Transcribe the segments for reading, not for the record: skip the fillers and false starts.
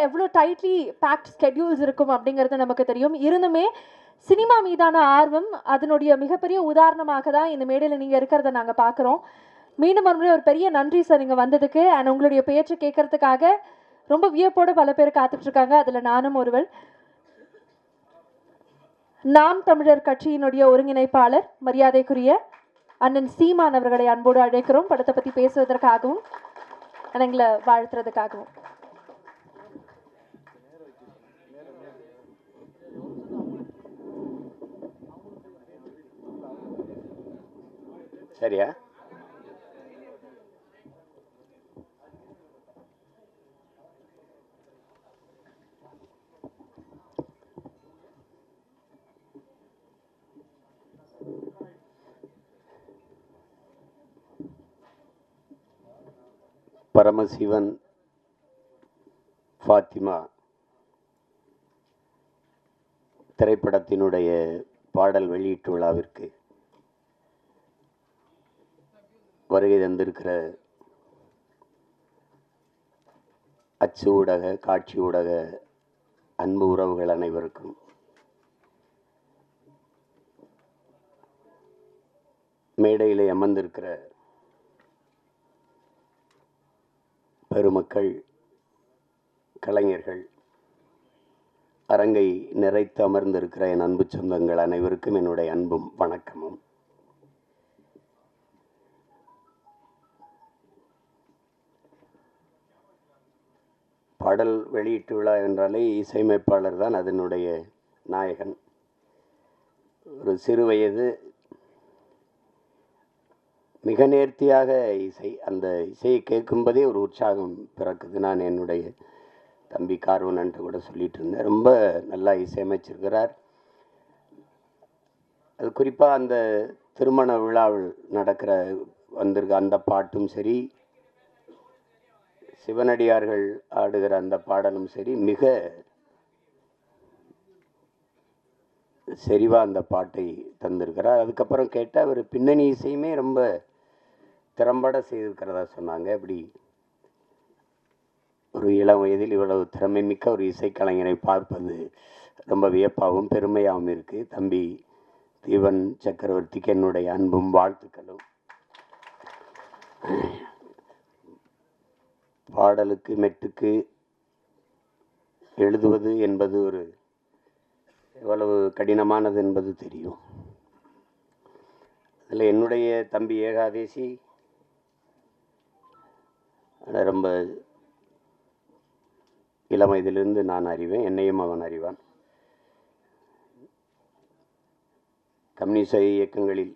எவ்வளோ tightly fact schedules இருக்கும் அப்படிங்கிறது நமக்கு தெரியும். இருந்துமே சினிமா மீதான ஆர்வம் அதனுடைய மிகப்பெரிய உதாரணமாக தான் இந்த மேடையில் நீங்கள் இருக்கிறத நாங்கள் பார்க்குறோம். மீண்டும் ஒரு முறை ஒரு பெரிய நன்றி சார் இங்கே வந்ததுக்கு. அண்ட் உங்களுடைய பேச்சு கேட்கறதுக்காக ரொம்ப வியப்போடு பல பேர் காத்துட்ருக்காங்க. அதில் நானும் ஒருவள். நாம் தமிழர் கட்சியினுடைய ஒருங்கிணைப்பாளர் மரியாதைக்குரிய அண்ணன் சீமான் அவர்களை அன்போடு அழைக்கிறோம், படத்தை பற்றி பேசுவதற்காகவும் எங்களை வாழ்த்துறதுக்காகவும். சரியா? பரமசிவன் ஃபாத்திமா திரைப்படத்தினுடைய பாடல் வெளியீட்டு விழாவிற்கு வருகை தந்திருக்கிற அச்சு ஊடக காட்சி ஊடக அன்பு உறவுகள் அனைவருக்கும் மேடையிலே அமர்ந்திருக்கிற பெருமக்கள், கலைஞர்கள், அரங்கை நிறைத்து அமர்ந்திருக்கிற என் அன்பு சொந்தங்கள் அனைவருக்கும் என்னுடைய அன்பும் வணக்கமும். பாடல் வெளியீட்டு விழா என்றாலே இசையமைப்பாளர் தான் அதனுடைய நாயகன். ஒரு சிறு வயது மிக நேர்த்தியாக இசை, அந்த இசையை கேட்கும்போதே ஒரு உற்சாகம் பிறக்குது. நான் என்னுடைய தம்பி கார்வனன்ட்டு கூட சொல்லிட்டு இருந்தேன், ரொம்ப நல்லா இசையமைச்சிருக்கிறார். அது குறிப்பாக அந்த திருமண விழாவில் நடக்கிற வந்திருக்க அந்த பாட்டும் சரி, சிவனடியார்கள் ஆடுகிற அந்த பாடலும் சரி, மிக செறிவாக அந்த பாட்டை தந்திருக்கிறார். அதுக்கப்புறம் கேட்டால் அவர் பின்னணி இசையுமே ரொம்ப திறம்பட செய்திருக்கிறதா சொன்னாங்க. அப்படி ஒரு இளம் வயதில் இவ்வளவு திறமை மிக்க ஒரு இசைக்கலைஞரை பார்ப்பது ரொம்ப வியப்பாகவும் பெருமையாகவும் இருக்குது. தம்பி தீவன் சக்கரவர்த்திக்கு என்னுடைய அன்பும் வாழ்த்துக்களும். பாடலுக்கு மெட்டுக்கு எழுதுவது என்பது ஒரு எவ்வளவு கடினமானது என்பது தெரியும். அதில் என்னுடைய தம்பி ஏகாதேசி ரொம்ப இளம் வயதிலிருந்து நான் அறிவேன், என்னையும் அவன் அறிவான். கம்யூனிச இயக்கங்களில்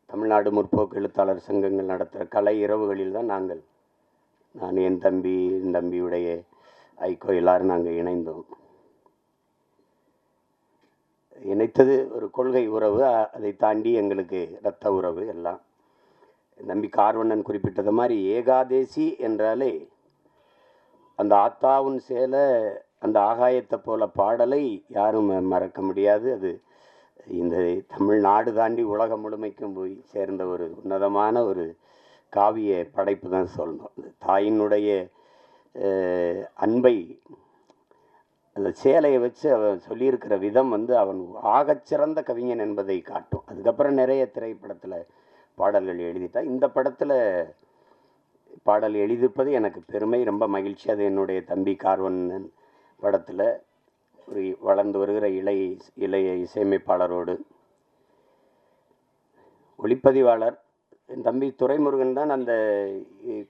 தமிழ்நாடு முற்போக்கு எழுத்தாளர் சங்கங்கள் நடத்துகிற கலை இரவுகளில் தான் நான் என் தம்பியுடைய ஐக்கோ எல்லாரும் நாங்கள் இணைந்தோம். இணைத்தது ஒரு கொள்கை உறவு, அதை தாண்டி எங்களுக்கு இரத்த உறவு எல்லாம். நம்பி கார்வண்ணன் குறிப்பிட்டது மாதிரி ஏகாதேசி என்றாலே அந்த ஆத்தாவும் சேல அந்த ஆகாயத்தை போல பாடலை யாரும் மறக்க முடியாது. அது இந்த தமிழ்நாடு தாண்டி உலகம் முழுமைக்கும் போய் சேர்ந்த ஒரு உன்னதமான ஒரு காவிய படைப்பு தான் சொல்லணும். தாயினுடைய அன்பை அந்த சேலையை வச்சு அவன் சொல்லியிருக்கிற விதம் அவன் ஆகச்சிறந்த கவிஞன் என்பதை காட்டும். அதுக்கப்புறம் நிறைய திரைப்படத்தில் பாடல்கள் எழுதிட்டான். இந்த படத்தில் பாடல் எழுதியிருப்பது எனக்கு பெருமை, ரொம்ப மகிழ்ச்சி. அது என்னுடைய தம்பி கார்வண்ணன் படத்தில் ஒரு வளர்ந்து வருகிற இளைய இசையமைப்பாளரோடு ஒளிப்பதிவாளர் என் தம்பி துரைமுருகன் தான் அந்த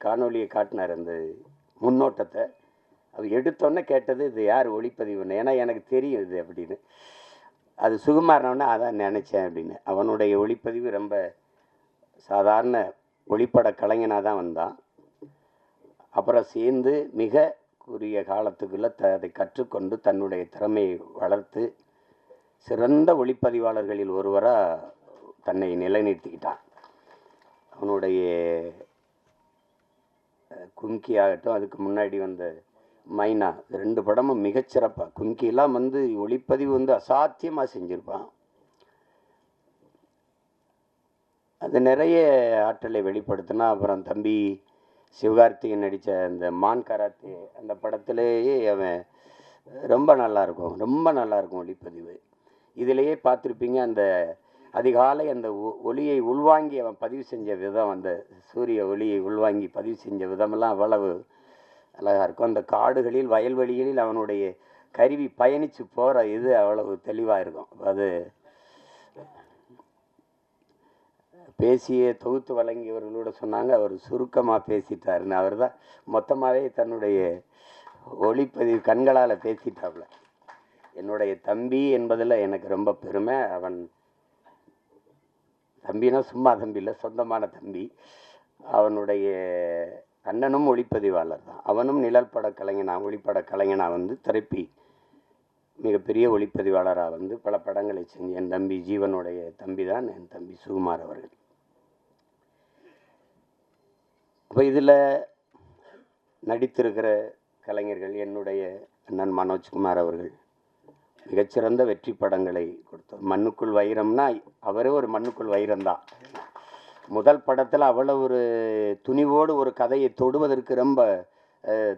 காணொலியை காட்டினார், அந்த முன்னோட்டத்தை. அது எடுத்தோன்னே கேட்டது இது யார் ஒளிப்பதிவுன்னு, ஏன்னா எனக்கு தெரியும் இது அப்படின்னு. அது சுகுமாரனோடனே அதான் நினச்சேன் அப்படின்னு. அவனுடைய ஒளிப்பதிவு ரொம்ப சாதாரண ஒளிப்பட கலைஞனாக தான் வந்தான். அப்புறம் சேர்ந்து மிக குறுகிய காலத்துக்குள்ளே அதை கற்றுக்கொண்டு தன்னுடைய திறமையை வளர்த்து சிறந்த ஒளிப்பதிவாளர்களில் ஒருவராக தன்னை நிலைநிறுத்திக்கிட்டான். அவனுடைய கும்கி ஆகட்டும், அதுக்கு முன்னாடி வந்த மைனா, 2 படமும் மிகச்சிறப்பாக. கும்கிலாம் ஒளிப்பதிவு அசாத்தியமாக செஞ்சுருப்பான். அது நிறைய ஆற்றலை வெளிப்படுத்தினா. அப்புறம் தம்பி சிவகார்த்திகேயன் நடித்த அந்த மான் கராத்தே அந்த படத்திலேயே அவன் ரொம்ப நல்லாயிருக்கும், ரொம்ப நல்லாயிருக்கும் ஒளிப்பதிவு. இதிலேயே பார்த்துருப்பீங்க, அந்த அதிகாலை அந்த ஒளியை உள்வாங்கி அவன் பதிவு செஞ்ச விதம், அந்த சூரிய ஒளியை உள்வாங்கி பதிவு செஞ்ச விதமெல்லாம் அவ்வளவு அழகாக இருக்கும். அந்த காடுகளில் வயல்வெளிகளில் அவனுடைய கருவி பயணித்து போகிற இது அவ்வளவு தெளிவாக இருக்கும். அது பேசிய தொகுத்து வழங்கியவர்களோட சொன்னாங்க, அவர் சுருக்கமாக பேசிட்டாருன்னு. அவர் தான் மொத்தமாகவே தன்னுடைய ஒளிப்பதிவு கண்களால் பேசிட்டாப்புல. என்னுடைய தம்பி என்பதில் எனக்கு ரொம்ப பெருமை. அவன் தம்பினா சும்மா தம்பி இல்லை, சொந்தமான தம்பி. அவனுடைய அண்ணனும் ஒளிப்பதிவாளர் தான். அவனும் நிழல் பட கலைஞனா, ஒளிப்பட கலைஞனா வந்து திருப்பி மிகப்பெரிய ஒளிப்பதிவாளராக வந்து பல படங்களை செஞ்சு என் தம்பி ஜீவனுடைய தம்பி தான் என் தம்பி சுகுமார் அவர்கள். அப்போ இதில் நடித்திருக்கிற கலைஞர்கள் என்னுடைய அண்ணன் மனோஜ்குமார் அவர்கள் மிகச்சிறந்த வெற்றி படங்களை கொடுத்தார். மண்ணுக்குள் வைரம்னா அவரே ஒரு மண்ணுக்குள் வைரம்தான். முதல் படத்தில் அவ்வளோ ஒரு துணிவோடு ஒரு கதையை தொடுவதற்கு ரொம்ப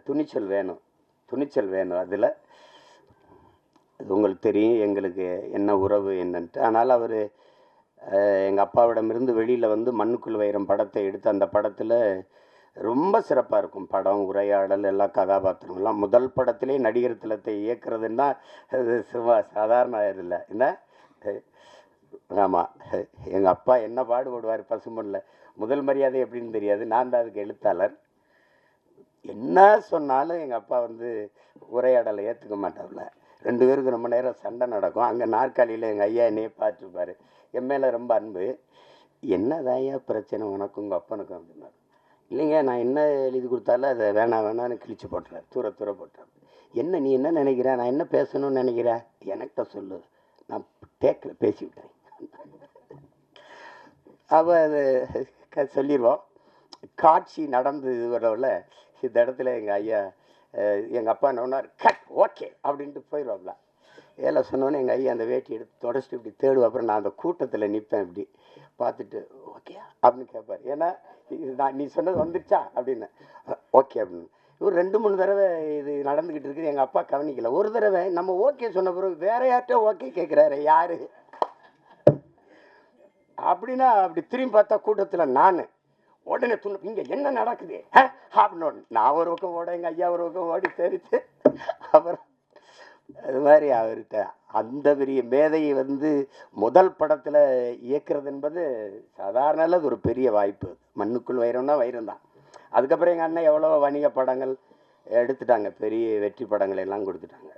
துணிச்சல் வேணும். அதில் உங்களுக்கு தெரியும் எங்களுக்கு என்ன உறவு என்னன்ட்டு. ஆனால் அவர் எங்கள் அப்பாவிடமிருந்து வெளியில் வந்து மண்ணுக்குள் வைரம் படத்தை எடுத்து அந்த படத்தில் ரொம்ப சிறப்பாக இருக்கும். படம், உரையாடல், எல்லா கதாபாத்திரங்கள்லாம். முதல் படத்திலே நடிகர் திலத்தை இயக்குறதுன்னா அது சும்மா சாதாரண இல்லை என்ன. ஆமாம், எங்கள் அப்பா என்ன பாடுபடுவார் பசும்பொன்னில். முதல் மரியாதை எப்படின்னு தெரியாது, நான் தான் அதுக்கு எழுத்தாளர். என்ன சொன்னாலும் எங்கள் அப்பா வந்து உரையாடலை ஏற்றுக்க மாட்டார்ல. 2 பேருக்கு ரொம்ப நேரம் சண்டை நடக்கும். அங்கே நாற்காலியில் எங்கள் ஐயா என்னையே பார்த்துருப்பார். என் மேலே ரொம்ப அன்பு. என்னதான் ஐயா பிரச்சனை உனக்கும் உங்கள் அப்பனுக்கும் அப்படின்னாரு. இல்லைங்க, நான் என்ன எழுதி கொடுத்தாலும் அதை வேணான்னு கிழிச்சு போட்டுறாரு, தூர போட்டுறாரு. என்ன நீ என்ன நினைக்கிற, நான் என்ன பேசணும்னு நினைக்கிறேன், எனக்கிட்ட சொல்லு, நான் டேக்கில் பேசிவிட்டேன். அவள் அது சொல்லிடுவோம். காட்சி நடந்து வரவில் இந்த இடத்துல எங்கள் ஐயா எங்கள் அப்பா என்ன ஒன்றார், கட் ஓகே அப்படின்ட்டு போயிடுவாப்ல. ஏழை சொன்னோன்னே எங்கள் ஐயா அந்த வேட்டி எடுத்து தொடச்சிட்டு இப்படி தேடுவோம். அப்புறம் நான் அந்த கூட்டத்தில் நிற்பேன், இப்படி பார்த்துட்டு ஓகே அப்படின்னு கேட்பார். ஏன்னா நான் நீ சொன்னது வந்துடுச்சா அப்படின்னு, ஓகே அப்படின்னு. ஒரு 2-3 தடவை இது நடந்துக்கிட்டு இருக்குது. எங்கள் அப்பா கவனிக்கல. ஒரு தடவை நம்ம ஓகே சொன்ன பிறகு வேற யார்கிட்ட ஓகே கேட்குறாரு, யாரு அப்படின்னா அப்படி திரும்பி பார்த்தா கூட்டத்தில் நான் உடனே இங்கே என்ன நடக்குது அப்படின்னு நான் ஒரு பக்கம் ஓட, எங்கள் ஐயா ஒரு பக்கம் ஓடி தெரித்து. அப்புறம் அது மாதிரி அவர்கிட்ட அந்த பெரிய மேதையை வந்து முதல் படத்தில் இயக்குறது என்பது சாதாரண அது ஒரு பெரிய வாய்ப்பு. மண்ணுக்குள் வைரம்னா வைரம் தான். அதுக்கப்புறம் எங்கள் அண்ணன் எவ்வளோ வணிக படங்கள் எடுத்துட்டாங்க, பெரிய வெற்றி படங்கள் எல்லாம் கொடுத்துட்டாங்க.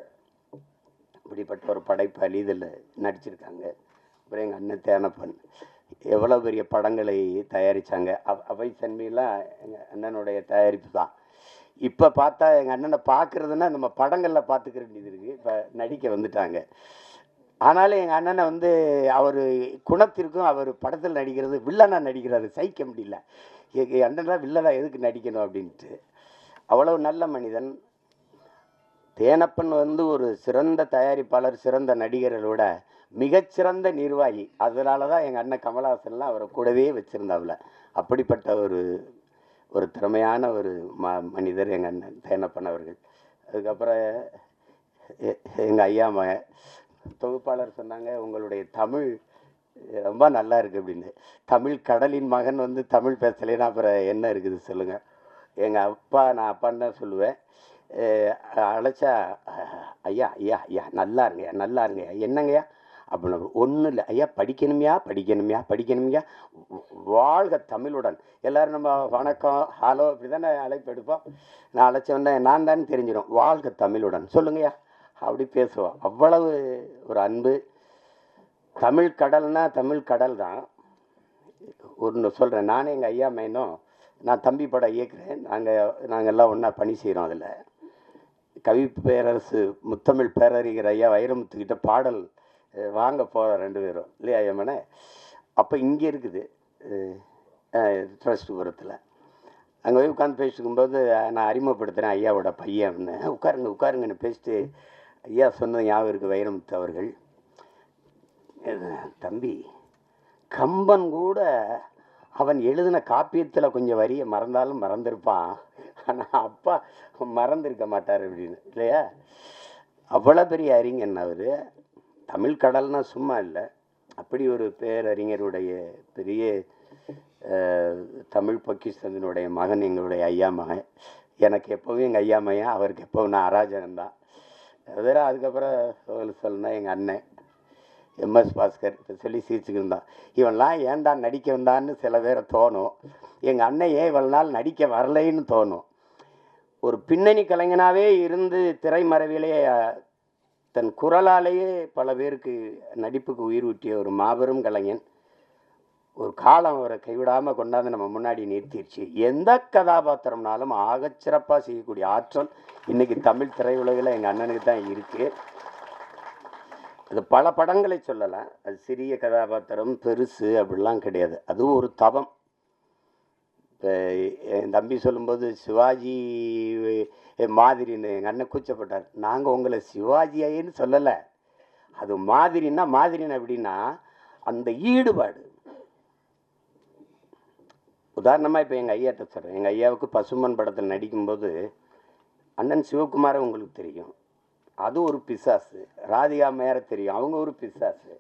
இப்படிப்பட்ட ஒரு படைப்பாளி இதில் நடிச்சிருக்காங்க. அப்புறம் எங்கள் அண்ணன் தேனப்பன் எவ்வளோ பெரிய படங்களை தயாரித்தாங்க. அவை சன்மையெல்லாம் எங்கள் அண்ணனுடைய தயாரிப்பு தான். இப்போ பார்த்தா எங்கள் அண்ணனை பார்க்குறதுன்னா நம்ம படங்களில் பார்த்துக்க வேண்டியது இருக்குது. இப்போ நடிக்க வந்துட்டாங்க. ஆனாலும் எங்கள் அண்ணனை வந்து அவர் குணத்திற்கும் அவர் படத்தில் நடிக்கிறது வில்லனாக நடிக்கிறாரு, சகிக்க முடியல. எங்கள் அண்ணனா வில்லனாக எதுக்கு நடிக்கணும் அப்படின்ட்டு. அவ்வளவு நல்ல மனிதன். தேனப்பன் வந்து ஒரு சிறந்த தயாரிப்பாளர், சிறந்த நடிகர்களோட மிகச்சிறந்த நிர்வாகி. அதனால தான் எங்கள் அண்ணன் கமலஹாசன்லாம் அவரை கூடவே வச்சுருந்தாப்புல. அப்படிப்பட்ட ஒரு திறமையான ஒரு மனிதர் எங்கள் அண்ணன் தேனப்பன் அவர்கள். அதுக்கப்புறம் எங்கள் ஐயா மகன் தொகுப்பாளர் சொன்னாங்க, உங்களுடைய தமிழ் ரொம்ப நல்லா இருக்குது அப்படின்னு. தமிழ் கடலின் மகன் வந்து தமிழ் பேசலைன்னா அப்புறம் என்ன இருக்குது சொல்லுங்கள். எங்கள் அப்பா, நான் அப்பான்னு தான் சொல்லுவேன். அழைச்சா ஐயா ஐயா ஐயா நல்லா இருங்கய்யா என்னங்கய்யா அப்படின்னு. ஒன்றும் இல்லை ஐயா, படிக்கணுமையா, வாழ்க தமிழுடன். எல்லோரும் நம்ம வணக்கம் ஹலோ இப்படி தானே அழைப்பு எடுப்போம். நான் அழைச்சவொடனே நான் தானே தெரிஞ்சிடும், வாழ்க தமிழுடன் சொல்லுங்கய்யா அப்படி பேசுவோம். அவ்வளவு ஒரு அன்பு. தமிழ் கடல்னா தமிழ் கடல் தான். ஒன்று சொல்கிறேன், நானே எங்கள் ஐயா மைனும் நான் தம்பி படம் இயக்குறேன். நாங்கள் எல்லாம் ஒன்றா பணி செய்கிறோம். அதில் கவி பேரரசு முத்தமிழ் பேரறிஞர் ஐயா வைரமுத்துக்கிட்ட பாடல் வாங்க போகிறோம் 2 பேரும் இல்லையா ஐயம்மனே. அப்போ இங்கே இருக்குது ட்ரஸ்ட்புரத்தில். அங்கே போய் உட்காந்து பேசிட்டு இருக்கும்போது நான் அறிமுகப்படுத்துகிறேன் ஐயாவோட பையன் அப்படின்னு. உட்காருங்கன்னு பேசிட்டு ஐயா சொன்னது ஞாபகம் இருக்குது வைரமுத்து அவர்கள். தம்பி, கம்பன் கூட அவன் எழுதின காப்பியத்தில் கொஞ்சம் வரியை மறந்தாலும் மறந்துருப்பான், ஆனால் அப்பா மறந்துருக்க மாட்டார் அப்படின்னு இல்லையா. அவ்வளோ பெரிய அறிஞன் அவர். தமிழ் கடல்னா சும்மா இல்லை, அப்படி ஒரு பேரறிஞருடைய பெரிய தமிழ் பொக்கிஷத்தினுடைய மகன் எங்களுடைய ஐயா மகன். எனக்கு எப்போவும் எங்கள் ஐயா மகன், அவருக்கு எப்போவும் நான் அராஜகம்தான். வேறு அதுக்கப்புறம் சொல்லணும்னா எங்கள் அண்ணன் எம்எஸ் பாஸ்கர் இப்போ சொல்லி சிரிச்சுக்கிருந்தான், இவன்லாம் ஏன்டா நடிக்க வந்தான்னு சில பேரை தோணும். எங்கள் அண்ணன் ஏன் இவ்வளோ நாள் நடிக்க வரலைன்னு தோணும். ஒரு பின்னணி கலைஞனாகவே இருந்து திரைமறைவிலே தன் குரலாலேயே பல பேருக்கு நடிப்புக்கு உயிர் ஊட்டிய ஒரு மாபெரும் கலைஞன். ஒரு காலம் அவரை கைவிடாமல் கொண்டாந்து நம்ம முன்னாடி நிறுத்திடுச்சு. எந்த கதாபாத்திரம்னாலும் ஆகச்சிறப்பாக செய்யக்கூடிய ஆற்றல் இன்றைக்கி தமிழ் திரையுலகில் எங்கள் அண்ணனுக்கு தான் இருக்குது. அது பல படங்களை சொல்லலாம், அது சிறிய கதாபாத்திரம் பெருசு அப்படிலாம் கிடையாது, அதுவும் ஒரு தவம். இப்போ என் தம்பி சொல்லும்போது சிவாஜி மாதிரின்னு எங்கள் அண்ணன் கூச்சப்பட்டார். நாங்கள் உங்களை சிவாஜின்னு சொல்லலை, அது மாதிரின்னா மாதிரின்னு எப்படின்னா அந்த ஈடுபாடு. உதாரணமாக இப்போ எங்கள் ஐயாட்ட சொல்கிறேன், எங்கள் ஐயாவுக்கு பசுமன் படத்தில் நடிக்கும்போது அண்ணன் சிவகுமாரை உங்களுக்கு தெரியும், அது ஒரு பிசாசு. ராதிகா மேர தெரியும், அவங்க ஒரு பிசாசு.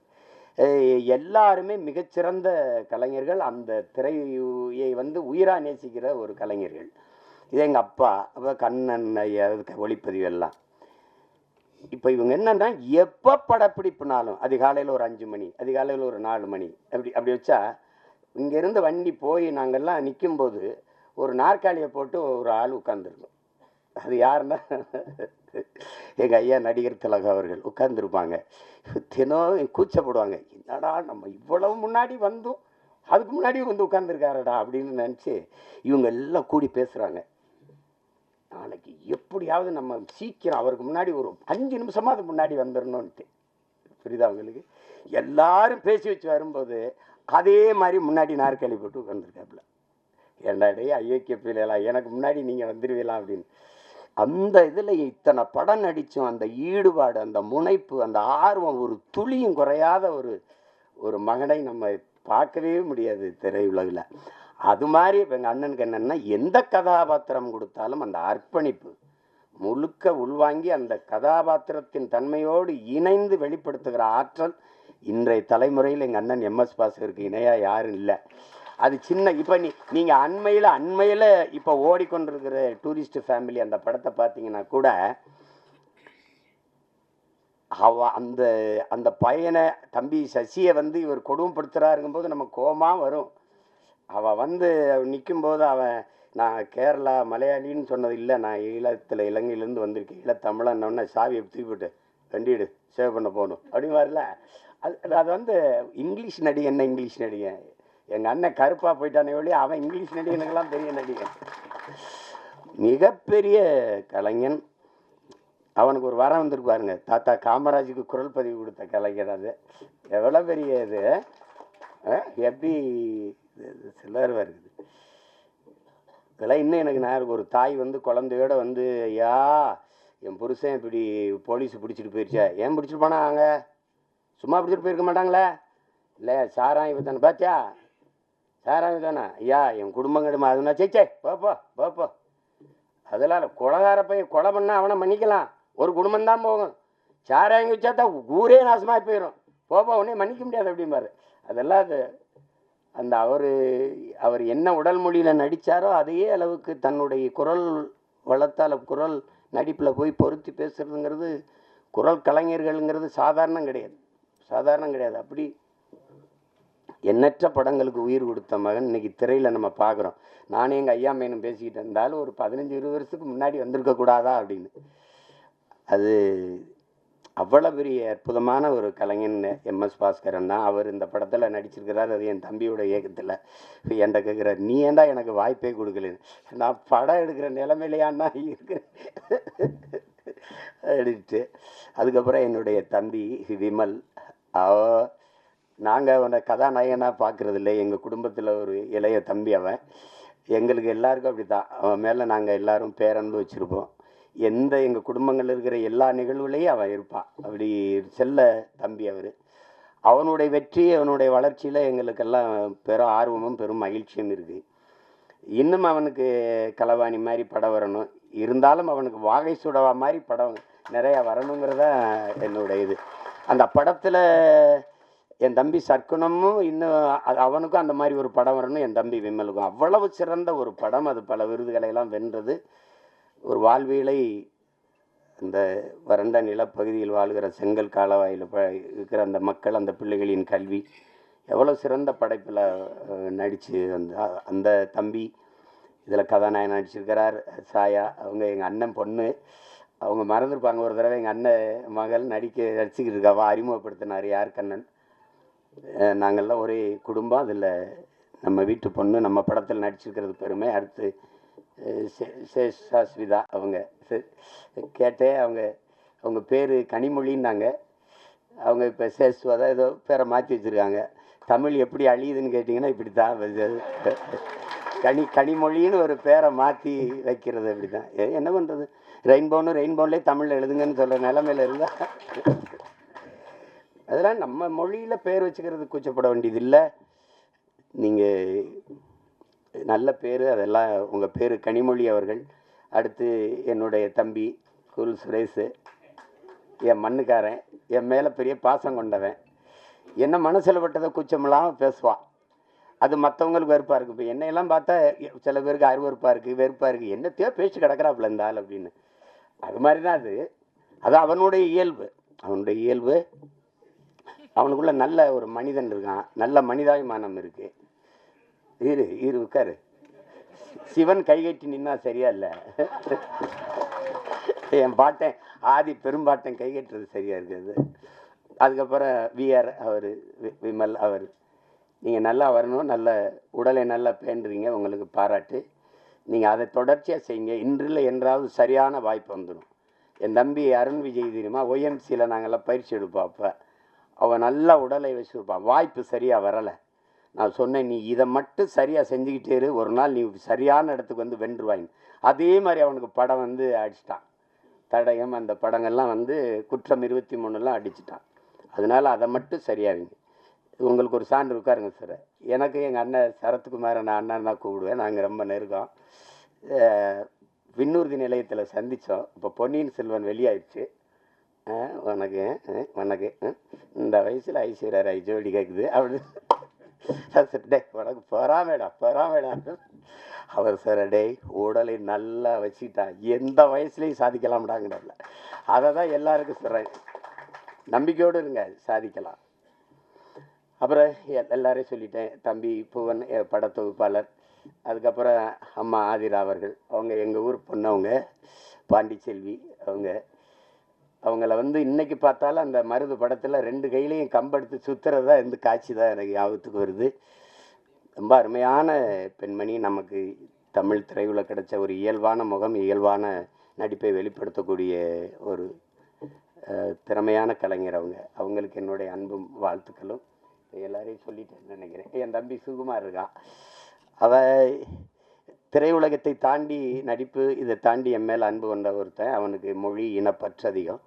எல்லாருமே மிகச்சிறந்த கலைஞர்கள், அந்த திரையை உயிராக நேசிக்கிற ஒரு கலைஞர்கள். இது எங்கள் அப்பா, அப்போ கண்ணன் ஐயா ஒளிப்பதிவு எல்லாம். இப்போ இவங்க என்னன்னா எப்போ படப்பிடிப்புனாலும் அதிகாலையில் ஒரு 5 மணி, அதிகாலையில் ஒரு 4 மணி, அப்படி வச்சா இங்கேருந்து வண்டி போய் நாங்கள்லாம் நிற்கும்போது ஒரு நாற்காலியை போட்டு ஒரு ஆள் உட்காந்துருக்கும். அது யாருன்னா எங்கள் ஐயா நடிகர் திலகம் அவர்கள் உட்கார்ந்துருப்பாங்க. தினம் கூச்சப்படுவாங்க, என்னடா நம்ம இவ்வளவு முன்னாடி வந்தோம், அதுக்கு முன்னாடி உட்காந்துருக்காரடா அப்படின்னு நினச்சி இவங்க எல்லாம் கூடி பேசுகிறாங்க. நாளைக்கு எப்படியாவது நம்ம சீக்கிரம் அவருக்கு முன்னாடி ஒரு 5 நிமிஷமாக அது முன்னாடி வந்துடணும்ன்ட்டு. புரியுதா அவங்களுக்கு? எல்லாரும் பேசி வச்சு வரும்போது அதே மாதிரி முன்னாடி நாற்காலி போட்டு உட்காந்துருக்காப்புல. ஏண்டாடே ஐயோக்கிய பிள்ளைலாம், எனக்கு முன்னாடி நீங்கள் வந்துடுவீலாம் அப்படின்னு. அந்த இதில் இத்தனை படம் நடித்தும் அந்த ஈடுபாடு, அந்த முனைப்பு, அந்த ஆர்வம், ஒரு துளியும் குறையாத ஒரு மகனை நம்ம பார்க்கவே முடியாது திரையுலகில். அது மாதிரி இப்போ எங்கள் அண்ணனுக்கு என்னென்னா எந்த கதாபாத்திரம் கொடுத்தாலும் அந்த அர்ப்பணிப்பு முழுக்க உள்வாங்கி அந்த கதாபாத்திரத்தின் தன்மையோடு இணைந்து வெளிப்படுத்துகிற ஆற்றல் இன்றைய தலைமுறையில் எங்கள் அண்ணன் எம்எஸ் பாஸ்கருக்கு இணையாக யாரும் இல்லை. அது சின்ன இப்போ நீங்கள் அண்மையில் இப்போ ஓடிக்கொண்டிருக்கிற டூரிஸ்ட் ஃபேமிலி அந்த படத்தை பார்த்தீங்கன்னா கூட அந்த அந்த பையனை தம்பி சசியை இவர் கொடுமைப்படுத்துகிறாருங்கும்போது நம்ம கோபமாக வரும். அவன் நிற்கும்போது அவன் நான் கேரளா மலையாளின்னு சொன்னது இல்லை, நான் இலங்கையிலேருந்து வந்திருக்கேன், ஈழத்தமிழன்னொன்னே சாவியை தூக்கிவிட்டு வண்டிடு சேவ் பண்ண போகணும் அப்படின்னு வரல. அது இங்கிலீஷ் நடிகை. என்ன இங்கிலீஷ் நடிகை? எங்கள் அண்ணன் கருப்பாக போயிட்டானே ஒழிய அவன் இங்கிலீஷ் நடிகனுக்கெல்லாம் பெரிய நடிகன், மிகப்பெரிய கலைஞன். அவனுக்கு ஒரு வரம் வந்திருப்பாருங்க, தாத்தா காமராஜுக்கு குரல் பதிவு கொடுத்த கலைஞர். அது எவ்வளோ பெரிய இது, எப்படி சிலர் வருது இதெல்லாம். இன்னும் எனக்கு நான் ஒரு தாய் குழந்தையோட ஐயா என் புருஷன் இப்படி போலீஸ் பிடிச்சிட்டு போயிடுச்சா, ஏன் பிடிச்சிட்டு போனாங்க, சும்மா பிடிச்சிட்டு போயிருக்க மாட்டாங்களே, இல்லை சாராயம் தானே, பாத்தியா சாராயம் தானே, ஐயா என் குடும்பம் கிடுமா அதுனா சேச்சே போப்போ. அதெல்லாம் கொலகார போய் கொலை பண்ணால் அவனை மன்னிக்கலாம், ஒரு குடும்பம் தான் போகும். சாராயம் வச்சா தான் ஊரே நாசமாக போயிடும், போப்போ உடனே மன்னிக்க முடியாது அப்படிம்பாரு. அதெல்லாம் அது அந்த அவர் என்ன உடல் மொழியில் நடித்தாரோ அதையே அளவுக்கு தன்னுடைய குரல் வளர்த்தால் குரல் நடிப்பில் போய் பொருத்தி பேசுறதுங்கிறது குரல் கலைஞர்கள்ங்கிறது சாதாரணம் கிடையாது. அப்படி எண்ணற்ற படங்களுக்கு உயிர் கொடுத்த மகன் இன்னைக்கு திரையில் நம்ம பார்க்குறோம். நானே எங்கள் ஐயா மேனும் பேசிக்கிட்டு இருந்தாலும் ஒரு 15-20 வருஷத்துக்கு முன்னாடி வந்திருக்கக்கூடாதா அப்படின்னு. அது அவ்வளோ பெரிய அற்புதமான ஒரு கலைஞன் எம்எஸ் பாஸ்கரன் தான். அவர் இந்த படத்தில் நடிச்சிருக்கிறார், அது என் தம்பியோட இயக்கத்தில். என்கிட்ட கேட்குறாரு, நீ ஏன்டா எனக்கு வாய்ப்பே கொடுக்கலன்னு. நான் படம் எடுக்கிற நிலைமையிலையான்னா இருக்கிறேன் எடுத்து. அதுக்கப்புறம் என்னுடைய தம்பி விமல், நாங்கள் அவனை கதாநாயகனாக பார்க்குறதில்ல, எங்கள் குடும்பத்தில் ஒரு இளைய தம்பி அவன். எங்களுக்கு எல்லாருக்கும் அப்படி தான், அவன் மேலே நாங்கள் எல்லோரும் பேரன்பு வச்சுருப்போம். எங்கள் குடும்பங்கள் இருக்கிற எல்லா நிகழ்வுலையும் அவன் இருப்பான். அப்படி செல்ல தம்பி அவர். அவனுடைய வெற்றி அவனுடைய வளர்ச்சியில் எங்களுக்கெல்லாம் பெரும் ஆர்வமும் பெரும் மகிழ்ச்சியும் இருக்குது. இன்னும் அவனுக்கு களவாணி மாதிரி படம் வரணும், இருந்தாலும் அவனுக்கு வாகை சுடவா மாதிரி படம் நிறையா வரணுங்கிறதா என்னுடைய இது. அந்த படத்தில் என் தம்பி சர்க்குணமும் இன்னும் அவனுக்கும் அந்த மாதிரி ஒரு படம் வரணும், என் தம்பி விமலுக்கும். அவ்வளவு சிறந்த ஒரு படம், அது பல விருதுகளை எல்லாம் வென்றது. ஒரு வாழ்வியலை அந்த வறண்ட நிலப்பகுதியில் வாழ்கிற செங்கல் காலவாயில் இருக்கிற அந்த மக்கள், அந்த பிள்ளைகளின் கல்வி, எவ்வளோ சிறந்த படைப்பில் நடித்து அந்த தம்பி இதில் கதாநாயகன் நடிச்சிருக்கிறார். சாயா அவங்க எங்கள் அண்ணன் பொண்ணு, அவங்க மறந்துருப்பாங்க. ஒரு தடவை எங்கள் அண்ணன் மகள் நடிச்சுக்கிட்டு இருக்காவா அறிமுகப்படுத்தினார் யார் கண்ணன். நாங்கள்லாம் ஒரே குடும்பம், அதில் நம்ம வீட்டு பொண்ணு நம்ம படத்தில் நடிச்சிருக்கிறது பெருமை. அடுத்து சேஷாஸ்விதா அவங்க கேட்டேன், அவங்க பேர் கனிமொழின்னாங்க. அவங்க இப்போ சேஷ்வதா ஏதோ பேரை மாற்றி வச்சுருக்காங்க. தமிழ் எப்படி அழியுதுன்னு கேட்டிங்கன்னா இப்படி தான், கனிமொழின்னு ஒரு பேரை மாற்றி வைக்கிறது அப்படி தான். என்ன பண்ணுறது, ரெயின்போன்லேயே தமிழில் எழுதுங்கன்னு சொல்கிற நிலமையில் இருந்தால் அதெல்லாம் நம்ம மொழியில் பேர் வச்சுக்கிறது கூச்சப்பட வேண்டியது இல்லை. நீங்கள் நல்ல பேர், அதெல்லாம் உங்கள் பேர் கனிமொழி அவர்கள். அடுத்து என்னுடைய தம்பி குல் சுரேஷ், என் மண்ணுக்காரன், என் மேலே பெரிய பாசம் கொண்டவன். என்ன மனசில் பட்டதை கூச்சமில்லாமல் பேசுவான். அது மற்றவங்களுக்கு வெறுப்பாக இருக்குது. இப்போ என்னையெல்லாம் பார்த்தா சில பேருக்கு அருவறுப்பாக இருக்குது, வெறுப்பாக இருக்குது. என்னத்தையோ பேச்சு கிடக்கிறாப்புல இருந்தால் அப்படின்னு. அது மாதிரி தான் அது அவனுடைய இயல்பு. அவனுக்குள்ள நல்ல ஒரு மனிதன் இருக்கான், நல்ல மனிதாபிமானம் இருக்குது. இரு உட்காரு. சிவன் கைகட்டி நின்னா சரியா இல்லை, என் பாட்டன் ஆதி பெரும்பாட்டன் கைகட்டுறது சரியா இருக்குது. அதுக்கப்புறம் விஆர் அவர், விமல் அவர், நீங்கள் நல்லா வரணும், நல்ல உடலை நல்லா பேண்டுறீங்க, உங்களுக்கு பாராட்டு. நீங்கள் அதை தொடர்ச்சியாக செய்யுங்க. இன்றில் என்றாவது சரியான வாய்ப்பு வந்துடும். என் தம்பி அருண் விஜய் தெரியுமா, OMCயில் நாங்கள்லாம் பயிற்சி எடுப்போம். அப்போ அவன் நல்லா உடலை வச்சுருப்பான். வாய்ப்பு சரியாக வரலை. நான் சொன்னேன், நீ இதை மட்டும் சரியாக செஞ்சுக்கிட்டே இரு, ஒரு நாள் நீ சரியான இடத்துக்கு வந்து வென்றுவாங்க. அதே மாதிரி அவனுக்கு படம் அடிச்சிட்டான். தடயம் அந்த படங்கள்லாம் குற்றம் 23 அடிச்சிட்டான். அதனால் அதை மட்டும் சரியாகுங்க. உங்களுக்கு ஒரு சான்று உட்காருங்க சார். எனக்கு எங்கள் அண்ணன் சரத்குமாரை நான் அண்ணன் தான் கூப்பிடுவேன், நாங்கள் ரொம்ப நெருக்கம். விண்ணூர்தி நிலையத்தில் சந்தித்தோம். இப்போ பொன்னியின் செல்வன் வெளியாயிடுச்சு. வணக்கம் இந்த வயசில் ஐஸ்வர்யா ராய் ஜோடி கேட்குது அப்படின்னு டே உனக்கு பொறாமேடா. அவர் சார் டே உடலை நல்லா வச்சுக்கிட்டான், எந்த வயசுலையும் சாதிக்கலாம்டாங்கடல. அதை தான் எல்லாருக்கும் சொல்கிறேன், நம்பிக்கையோடு இருங்க, சாதிக்கலாம். அப்புறம் எல்லாரையும் சொல்லிட்டேன். தம்பி புவன் படத்தொகுப்பாளர், அதுக்கப்புறம் அம்மா ஆதிரா அவர்கள், அவங்க எங்கள் ஊர் பொண்ணு, அவங்க பாண்டிச்செல்வி, அவங்கள இன்னைக்கு பார்த்தாலும் அந்த மருது படத்தில் 2 கையிலையும் கம்பெடுத்து சுற்றுறதா காட்சி தான் எனக்கு ஞாபகத்துக்கு வருது. ரொம்ப அருமையான பெண்மணி. நமக்கு தமிழ் திரையுல கிடைச்ச ஒரு இயல்பான முகம், இயல்பான நடிப்பை வெளிப்படுத்தக்கூடிய ஒரு திறமையான கலைஞர். அவங்களுக்கு என்னுடைய அன்பும் வாழ்த்துக்களும். எல்லாரையும் சொல்லிட்டேன்னு நினைக்கிறேன். என் தம்பி சுகுமார் இருக்கான். திரையுலகத்தை தாண்டி நடிப்பு, இதை தாண்டி என் மேலே அன்பு கொண்ட ஒருத்தன். அவனுக்கு மொழி இனப்பற்று அதிகம்.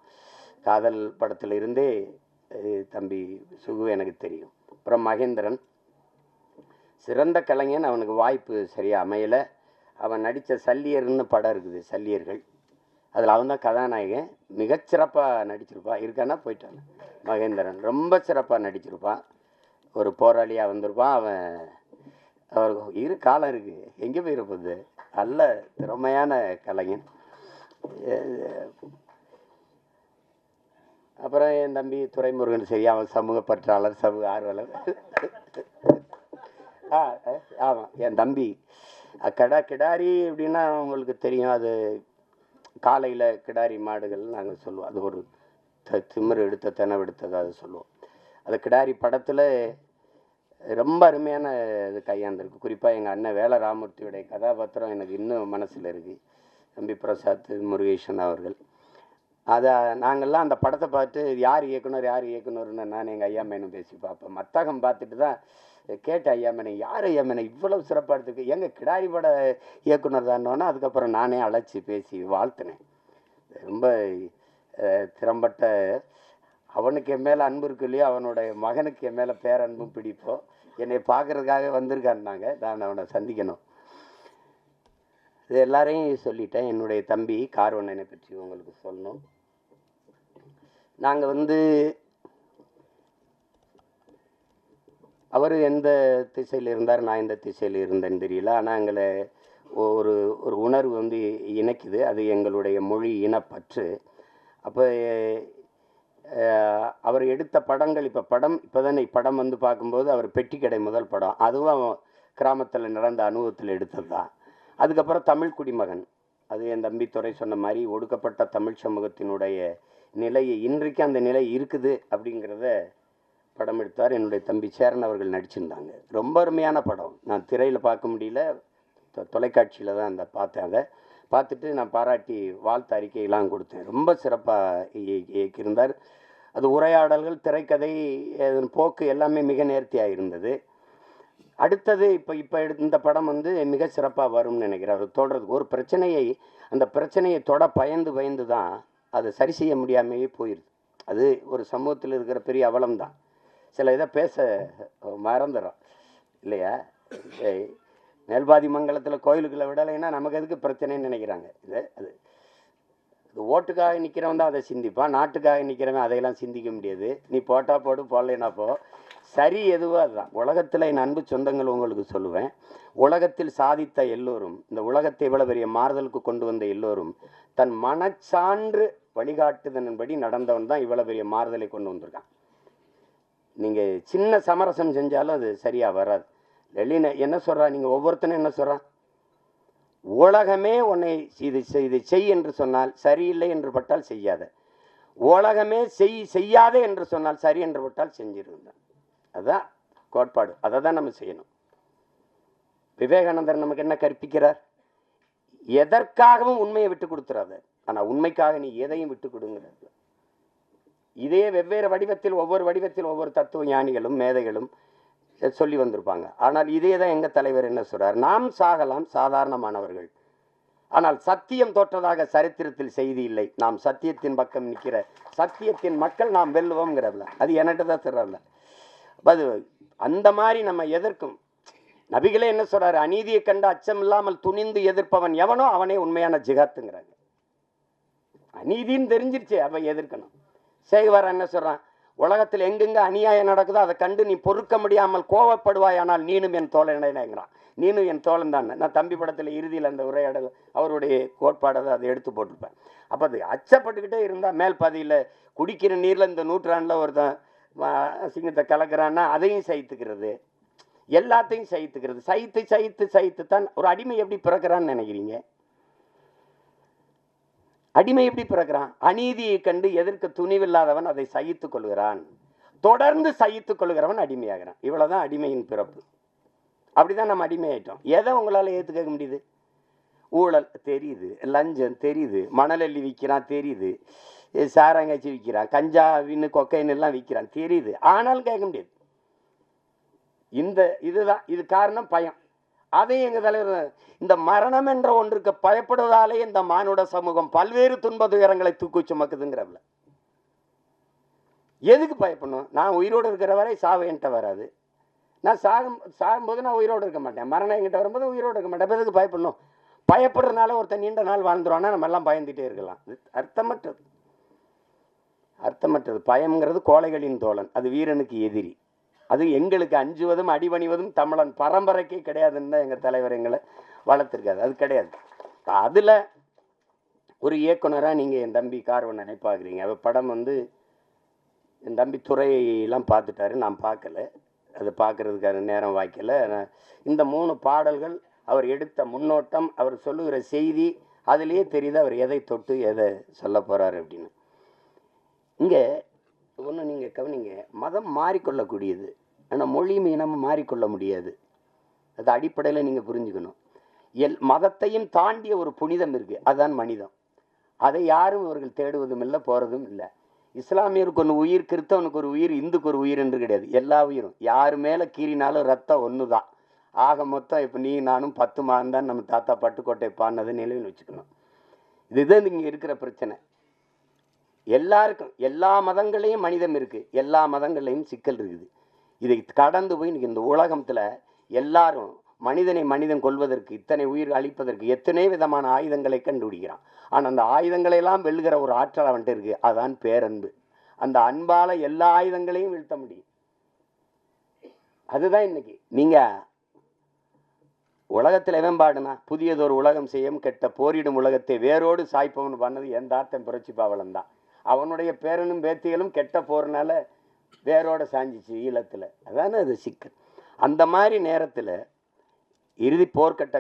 காதல் படத்தில் இருந்தே தம்பி சுகு எனக்கு தெரியும். அப்புறம் மகேந்திரன் சிறந்த கலைஞன். அவனுக்கு வாய்ப்பு சரியாக அமையலை. அவன் நடித்த சல்லியர்னு படம் இருக்குது, சல்லியர்கள், அதில் அவன் தான் கதாநாயகன். மிகச்சிறப்பாக நடிச்சிருப்பான். இருக்கானா போயிட்டான். மகேந்திரன் ரொம்ப சிறப்பாக நடிச்சிருப்பான். ஒரு போராளியாக வந்திருப்பான். அவருக்கு காலம் இருக்குது, எங்கே போயிருப்பது. நல்ல திறமையான கலைஞன். அப்புறம் என் தம்பி துரைமுருகன், சரி, அவன் சமூக பற்றாளர், சமூக ஆர்வலர். ஆமாம், என் தம்பி கிடாரி அப்படின்னா உங்களுக்கு தெரியும். அது காலையில் கிடாரி மாடுகள் நாங்கள் சொல்லுவோம். அது ஒரு திமிரு எடுத்த தெனவெடுத்தது அது சொல்லுவோம். அது கிடாரி படத்தில் ரொம்ப அருமையான இது கையாண்டிருக்கு. குறிப்பாக எங்கள் அண்ணன் வேல ராமூர்த்தியுடைய கதாபாத்திரம் எனக்கு இன்னும் மனசில் இருக்குது. தம்பி பிரசாத் முருகேசன் அவர்கள். அதை நாங்கள்லாம் அந்த படத்தை பார்த்து யார் இயக்குனர்னு நான் எங்கள் ஐயா மேனும் பேசி பார்ப்பேன். மத்தகம் பார்த்துட்டு தான் கேட்ட ஐயா மேனை, யார் ஐயா மேனை இவ்வளவு சிறப்பாக எடுத்துருக்கு, எங்கள் கிடாரி பட இயக்குனர் தானோன்னா அதுக்கப்புறம் நானே அழைச்சி பேசி வாழ்த்தினேன். ரொம்ப திறம்பட்ட அவனுக்கு என் மேலே அன்பு இருக்கு இல்லையோ, அவனோட மகனுக்கு என் மேலே பேரன்பும் பிடிப்போம். என்னை பார்க்கறதுக்காக வந்திருக்கான்னாங்க. நான் அவனை சந்திக்கணும். இது எல்லாரையும் சொல்லிட்டேன். என்னுடைய தம்பி கார்வண்ணனை பற்றி உங்களுக்கு சொல்லணும். நாங்கள் வந்து அவர் எந்த திசையில் இருந்தார், நான் எந்த திசையில் இருந்தேன்னு தெரியல. ஆனால் எங்களை ஒரு ஒரு உணர்வு வந்து இணைக்குது. அது எங்களுடைய மொழி இனப்பற்று. அப்போ அவர் எடுத்த படங்கள் இப்போ தானே படம் வந்து பார்க்கும்போது அவர் பெட்டிக்கடை முதல் படம், அதுவும் கிராமத்தில் நடந்த அனுபவத்தில் எடுத்தது தான். அதுக்கப்புறம் தமிழ் குடிமகன், அது என் தம்பி துரை சொன்ன மாதிரி ஒடுக்கப்பட்ட தமிழ் சமூகத்தினுடைய நிலையை இன்றைக்கு அந்த நிலை இருக்குது அப்படிங்கிறத படம் எடுத்தார். என்னுடைய தம்பி சேரன் அவர்கள் நடிச்சிருந்தாங்க. ரொம்ப அருமையான படம். நான் திரையில் பார்க்க முடியல, தொலைக்காட்சியில் தான் அந்த பார்த்தேன். அதை பார்த்துட்டு நான் பாராட்டி வாழ்த்து அறிக்கையெல்லாம் கொடுத்தேன். ரொம்ப சிறப்பாக இயக்கியிருந்தார். அது உரையாடல்கள், திரைக்கதை, போக்கு எல்லாமே மிக நேர்த்தியாக இருந்தது. அடுத்தது இப்போ இந்த படம் வந்து மிக சிறப்பாக வரும்னு நினைக்கிறேன். அது தொடர்றதுக்கு ஒரு பிரச்சனையை, அந்த பிரச்சனையை பயந்து தான் அதை சரி செய்ய முடியாமையே போயிடுது. அது ஒரு சமூகத்தில் இருக்கிற பெரிய அவலம் தான். சில இதை பேச மறந்துடும் இல்லையா? மேல்பாதி மங்கலத்தில் கோயிலுக்குள்ளே விடலைன்னா நமக்கு எதுக்கு பிரச்சனைன்னு நினைக்கிறாங்க. அது ஓட்டுக்காக நிற்கிறவன் தான் அதை சிந்திப்பான். நாட்டுக்காக நிற்கிறவன் அதையெல்லாம் சிந்திக்க முடியாது. நீ போட்டா போடு, போடலைன்னா போ, சரி எதுவோ அதுதான். உலகத்தில் என் அன்பு சொந்தங்கள் உங்களுக்கு சொல்லுவேன், உலகத்தில் சாதித்த எல்லோரும், இந்த உலகத்தை இவ்வளவு பெரிய மாறுதலுக்கு கொண்டு வந்த எல்லோரும் தன் மனச்சான்று வழிகாட்டுதன்படி நடந்தவன் தான் இவ்வளவு பெரிய மாறுதலை கொண்டு வந்திருக்கான். நீங்கள் சின்ன சமரசம் செஞ்சாலும் அது சரியாக வராது. லெலின என்ன சொல்கிறா, நீங்கள் ஒவ்வொருத்தனும் என்ன சொல்கிறான், உலகமே உன்னை இதை செய் என்று சொன்னால் சரியில்லை என்று பட்டால் செய்யாத, உலகமே செய்யாதே என்று சொன்னால் சரி என்று பட்டால் செஞ்சிருந்தான். அதுதான் கோட்பாடு. அதை தான் நம்ம செய்யணும். விவேகானந்தர் நமக்கு என்ன கற்பிக்கிறார்? எதற்காகவும் உண்மையை விட்டு கொடுத்துறாத, ஆனால் உண்மைக்காக நீ எதையும் விட்டு கொடுங்கிறது. இதே வெவ்வேறு வடிவத்தில் ஒவ்வொரு தத்துவ ஞானிகளும் மேதைகளும் சொல்லி வந்திருப்பாங்க. ஆனால் இதே தான் எங்கள் தலைவர் என்ன சொல்றார், நாம் சாகலாம், சாதாரணமானவர்கள், ஆனால் சத்தியம் தோற்றதாக சரித்திரத்தில் செய்தி இல்லை. நாம் சத்தியத்தின் பக்கம் நிற்கிற சத்தியத்தின் மக்கள் நாம் வெல்லுவோங்கிறதுல அது என்கிட்ட தான் சொல்றாருல. அது அந்த மாதிரி நம்ம எதிர்க்கும். நபிகளே என்ன சொல்றாரு, அநீதியை கண்டு அச்சம் இல்லாமல் துணிந்து எதிர்ப்பவன் எவனோ அவனே உண்மையான ஜிகாத்துங்கிறாங்க. அநீதின்னு தெரிஞ்சிருச்சு, அவன் எதிர்க்கணும். சேகுவார் என்ன சொல்றான், உலகத்தில் எங்கெங்க அநியாயம் நடக்குதோ அதை கண்டு நீ பொறுக்க முடியாமல் கோவப்படுவாயானால் நீனும் என் தோழனேங்கிறான். நீனும் என் தோழன் தான். நான் தம்பி படத்தில் இறுதியில் அந்த உரையாடல் அவருடைய கோட்பாடை அதை எடுத்து போட்டிருப்பேன். அப்போ அது அச்சப்பட்டுக்கிட்டே இருந்தால் மேல் பாதியில் குடிக்கிற நீரில் இந்த நூற்றாண்டில் ஒருத்தன் சிங்கத்தை கலக்கிறான்னா அதையும் சகித்துக்கிறது, எல்லாத்தையும் சகித்துக்கிறது. சகித்து தான் ஒரு அடிமை எப்படி பிறக்கிறான்னு நினைக்கிறீங்க? அடிமை எப்படி பிறக்கிறான்? அநீதியை கண்டு எதிர்க்க துணிவில்லாதவன் அதை சகித்துக் கொள்கிறான். தொடர்ந்து சகித்துக் கொள்கிறவன் அடிமையாகிறான். இவ்வளவுதான் அடிமையின் பிறப்பு. அப்படிதான் நம்ம அடிமையாயிட்டோம். எதை உங்களால் ஏற்றுக்க முடியுது? ஊழல் தெரியுது, லஞ்சம் தெரியுது, மணலள்ளி விற்கிறான் தெரியுது, சாராங்காய்ச்சி விற்கிறான், கஞ்சாவின்னு கொக்கைன்னு எல்லாம் விற்கிறான் தெரியுது, ஆனாலும் கேட்க முடியாது. இதுதான் இது காரணம் பயம். அதையும் எங்கள் தலைவர், இந்த மரணம் என்ற ஒன்றுக்கு பயப்படுவதாலே இந்த மானுட சமூகம் பல்வேறு துன்ப துயரங்களை தூக்கி சுமக்குதுங்கிறதுல. எதுக்கு பயப்படணும்? நான் உயிரோடு இருக்கிற வரை சாவு என்கிட்ட வராது. நான் சாகும்போது நான் உயிரோடு இருக்க மாட்டேன். மரணம் என்கிட்ட வரும்போது உயிரோடு இருக்க மாட்டேன். எதுக்கு பயப்படணும்? பயப்படுறதுனால ஒருத்தன் நீண்ட நாள் வாழ்ந்துருவானா நம்ம எல்லாம் பயந்துட்டே இருக்கலாம். அர்த்தமற்றது. பயம்ங்கிறது கோழைகளின் தோழன், அது வீரனுக்கு எதிரி. அது எங்களுக்கு அஞ்சுவதும் அடிபணிவதும் தமிழன் பரம்பரைக்கே கிடையாதுன்னு தான் எங்கள் தலைவர் எங்களை வளர்த்துருக்காது. அது கிடையாது. அதில் ஒரு இயக்குனராக நீங்கள் என் தம்பி கார்வண்ணனை பார்க்குறீங்க. அவர் படம் வந்து என் தம்பி துறையெல்லாம் பார்த்துட்டாரு, நான் பார்க்கல. அது பார்க்குறதுக்கான நேரம் வாய்க்கல. இந்த 3 பாடல்கள், அவர் எடுத்த முன்னோட்டம், அவர் சொல்லுகிற செய்தி, அதுலேயே தெரியுது அவர் எதை தொட்டு எதை சொல்ல போகிறாரு அப்படின்னு. இங்கே ஒன்று நீங்கள் கவனிங்க, மதம் மாறிக்கொள்ளக்கூடியது, ஆனால் மொழியும் இனமும் மாறிக்கொள்ள முடியாது. அது அடிப்படையில் நீங்கள் புரிஞ்சுக்கணும். மதத்தையும் தாண்டிய ஒரு புனிதம் இருக்குது, அதுதான் மனிதம். அதை யாரும் இவர்கள் தேடுவதும் இல்லை, போகிறதும் இல்லை. இஸ்லாமியருக்கு ஒன்று உயிர், கிறிஸ்தவனுக்கு ஒரு உயிர், இந்துக்கு ஒரு உயிர் என்று கிடையாது. எல்லா உயிரும் யார் மேலே கீறினாலும் ரத்தம் ஒன்று தான். ஆக மொத்தம் இப்போ நீ நானும் 10 மாதம் தான் நம்ம தாத்தா பட்டுக்கோட்டை பாடினதை நினைவில் வச்சுக்கணும். இதுதான் இங்கே இருக்கிற பிரச்சனை. எல்லாருக்கும் எல்லா மதங்களையும் மனிதம் இருக்குது, எல்லா மதங்களையும் சிக்கல் இருக்குது. இதை கடந்து போய் இன்னைக்கு இந்த உலகத்தில் எல்லாரும் மனிதன் கொள்வதற்கு, இத்தனை உயிர் அழிப்பதற்கு எத்தனை விதமான ஆயுதங்களை கண்டுபிடிக்கிறான். ஆனால் அந்த ஆயுதங்களையெல்லாம் வெல்லுகிற ஒரு ஆற்றல் அவன்கிட்ட இருக்குது. அதான் பேரன்பு. அந்த அன்பால் எல்லா ஆயுதங்களையும் வீழ்த்த முடியும். அதுதான் இன்னைக்கு நீங்கள் உலகத்தில் எவன் பாடுனா புதியதொரு உலகம் செய்யும் கெட்ட போரிடும் உலகத்தை வேரோடு சாய்ப்பவன் பண்ணது எந்தார்த்தன் புரட்சி பாவலன் தான். அவனுடைய பேரனும் பேத்திகளும் கெட்ட போறனால வேரோட சாஞ்சிச்சு ஈழத்தில். அதானே அது சிக்கல். அந்த மாதிரி நேரத்தில் இறுதி போர்க்கட்ட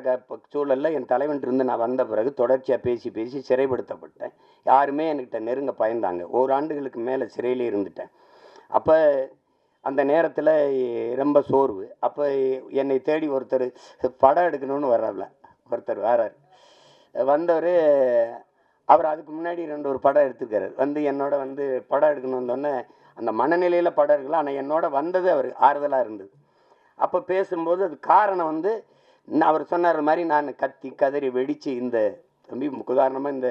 சூழலில் என் தலைவன் இருந்து நான் வந்த பிறகு தொடர்ச்சியாக பேசி சிறைப்படுத்தப்பட்டேன். யாருமே என்கிட்ட நெருங்க பயந்தாங்க. ஓராண்டுகளுக்கு மேலே சிறையிலே இருந்துட்டேன். அப்போ அந்த நேரத்தில் ரொம்ப சோர்வு. அப்போ என்னை தேடி ஒருத்தர் படம் எடுக்கணும்னு வர்றாப்புல ஒருத்தர் வரார். வந்தவர் அவர் அதுக்கு முன்னாடி ஒரு படம் எடுத்துருக்காரு. என்னோட படம் எடுக்கணும் வந்தோடனே அந்த மனநிலையில் படம் எடுக்கலாம். ஆனால் என்னோட வந்தது அவர் ஆறுதலாக இருந்தது. அப்போ பேசும்போது அது காரணம் அவர் சொன்னார் மாதிரி நான் கத்தி கதறி வெடித்து இந்த தம்பி உதாரணமாக இந்த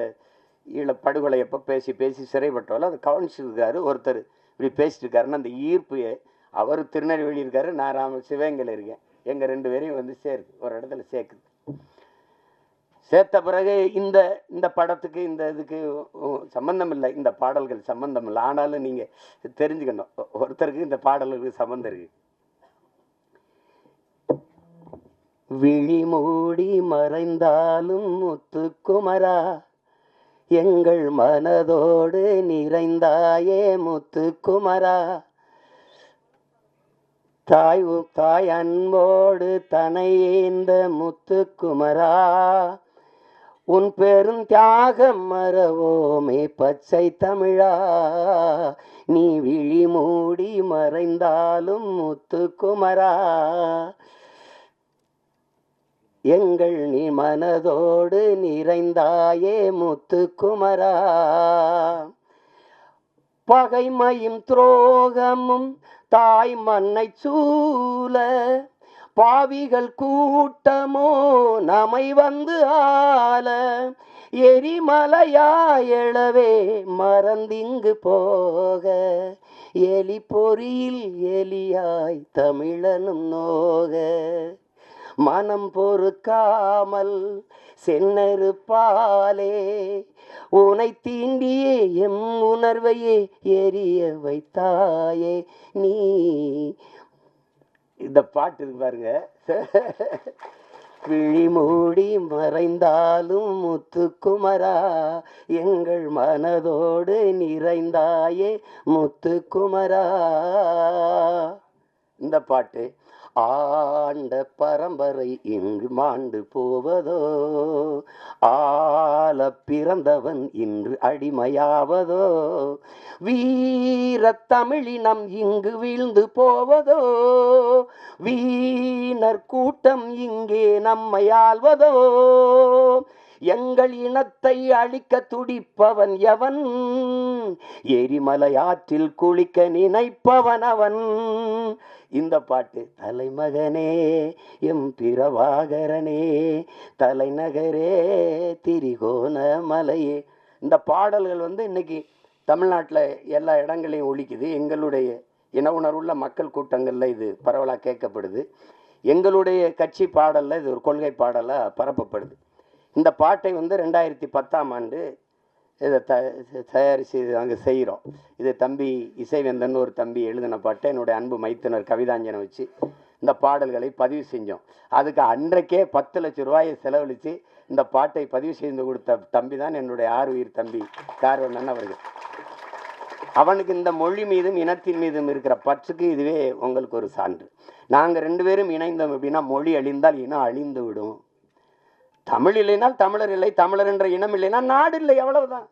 ஈழப்படுகொலை எப்போ பேசி சிறைப்பட்டவளோ அது கவனிச்சிருக்காரு. ஒருத்தர் இப்படி பேசிட்டு இருக்காருன்னா அந்த ஈர்ப்பு அவர் திருநெல்வேலி இருக்காரு, நான் சிவகங்கையில் இருக்கேன். எங்கள் 2 பேரையும் சேருது, ஒரு இடத்துல சேர்க்குது. சேர்த்த பிறகு இந்த படத்துக்கு இந்த இதுக்கு சம்பந்தம் இல்லை, இந்த பாடல்கள் சம்பந்தம் இல்லை. ஆனாலும் நீங்கள் தெரிஞ்சுக்கணும், ஒருத்தருக்கு இந்த பாடல்களுக்கு சம்பந்தம் இருக்கு. விழி மூடி மறைந்தாலும் முத்துக்குமரா, எங்கள் மனதோடு நிறைந்தாயே முத்துக்குமரா, தாய் அன்போடு தனையேந்த முத்துக்குமரா, உன் பெரும் தியாகம் மறவோமே பச்சை தமிழா, நீ விழி மூடி மறைந்தாலும் முத்துக்குமரா, எங்கள் நீ மனதோடு நிறைந்தாயே முத்துக்குமரா, பகைமையும் துரோகமும் தாய் மண்ணை சூழ, பாவிகள் கூட்டமோ நம்மை ஆள, எரிமலையாயளவே மறந்திங்கு போக, எலி பொறியில் எலியாய் தமிழனும் நோக, மனம் பொறுக்காமல் சென்னறுப்பாலே உனை தீண்டியே எம் உணர்வையே எரிய வைத்தாயே நீ. இந்த பாட்டு இருக்கு பாருங்க. விழி மூடி மறைந்தாலும் முத்துக்குமரா, எங்கள் மனதோடு நிறைந்தாயே முத்துக்குமரா. இந்த பாட்டு ஆண்ட பரம்பரை இங்கு மாண்டு போவதோ, ஆள பிறந்தவன் இன்று அடிமையாவதோ, வீர தமிழினம் இங்கு வீழ்ந்து போவதோ, வீணர் கூட்டம் இங்கே நம்மை ஆள்வதோ, எங்கள் இனத்தை அழிக்க துடிப்பவன் எவன், எரிமலை ஆற்றில் குளிக்க நினைப்பவன் அவன். இந்த பாட்டு தலைமகனே எம் பிரபாகரனே, தலைநகரே திரிகோண மலையே. இந்த பாடல்கள் இன்னைக்கு தமிழ்நாட்டில் எல்லா இடங்களையும் ஒலிக்குது. எங்களுடைய இன உணர்வுள்ள மக்கள் கூட்டங்களில் இது பரவலாக கேட்கப்படுது. எங்களுடைய கட்சி பாடலில் இது ஒரு கொள்கை பாடலாக பரப்பப்படுது. இந்த பாட்டை 2010ஆம் ஆண்டு இதை தயாரித்து அங்கே செய்கிறோம். இது தம்பி இசைவேந்தன் ஒரு தம்பி எழுதின பாட்டை என்னுடைய அன்பு மைத்துனர் கவிதாஞ்சனை வச்சு இந்த பாடல்களை பதிவு செஞ்சோம். அதுக்கு அன்றைக்கே 10 லட்சம் ரூபாயை செலவழித்து இந்த பாட்டை பதிவு செய்து கொடுத்த தம்பி தான் என்னுடைய 6 உயிர் தம்பி கார்வண்ணன் அவர்கள். அவனுக்கு இந்த மொழி மீதும் இனத்தின் மீதும் இருக்கிற பற்றுக்கு இதுவே உங்களுக்கு ஒரு சான்று. நாங்கள் 2 பேரும் இணைந்தோம் அப்படின்னா மொழி அழிந்தால் இனம் அழிந்து விடும். தமிழ் இல்லைனால் தமிழர் இல்லை, தமிழர் என்ற இனம் இல்லைன்னா நாடு இல்லை, அவ்வளவுதான்.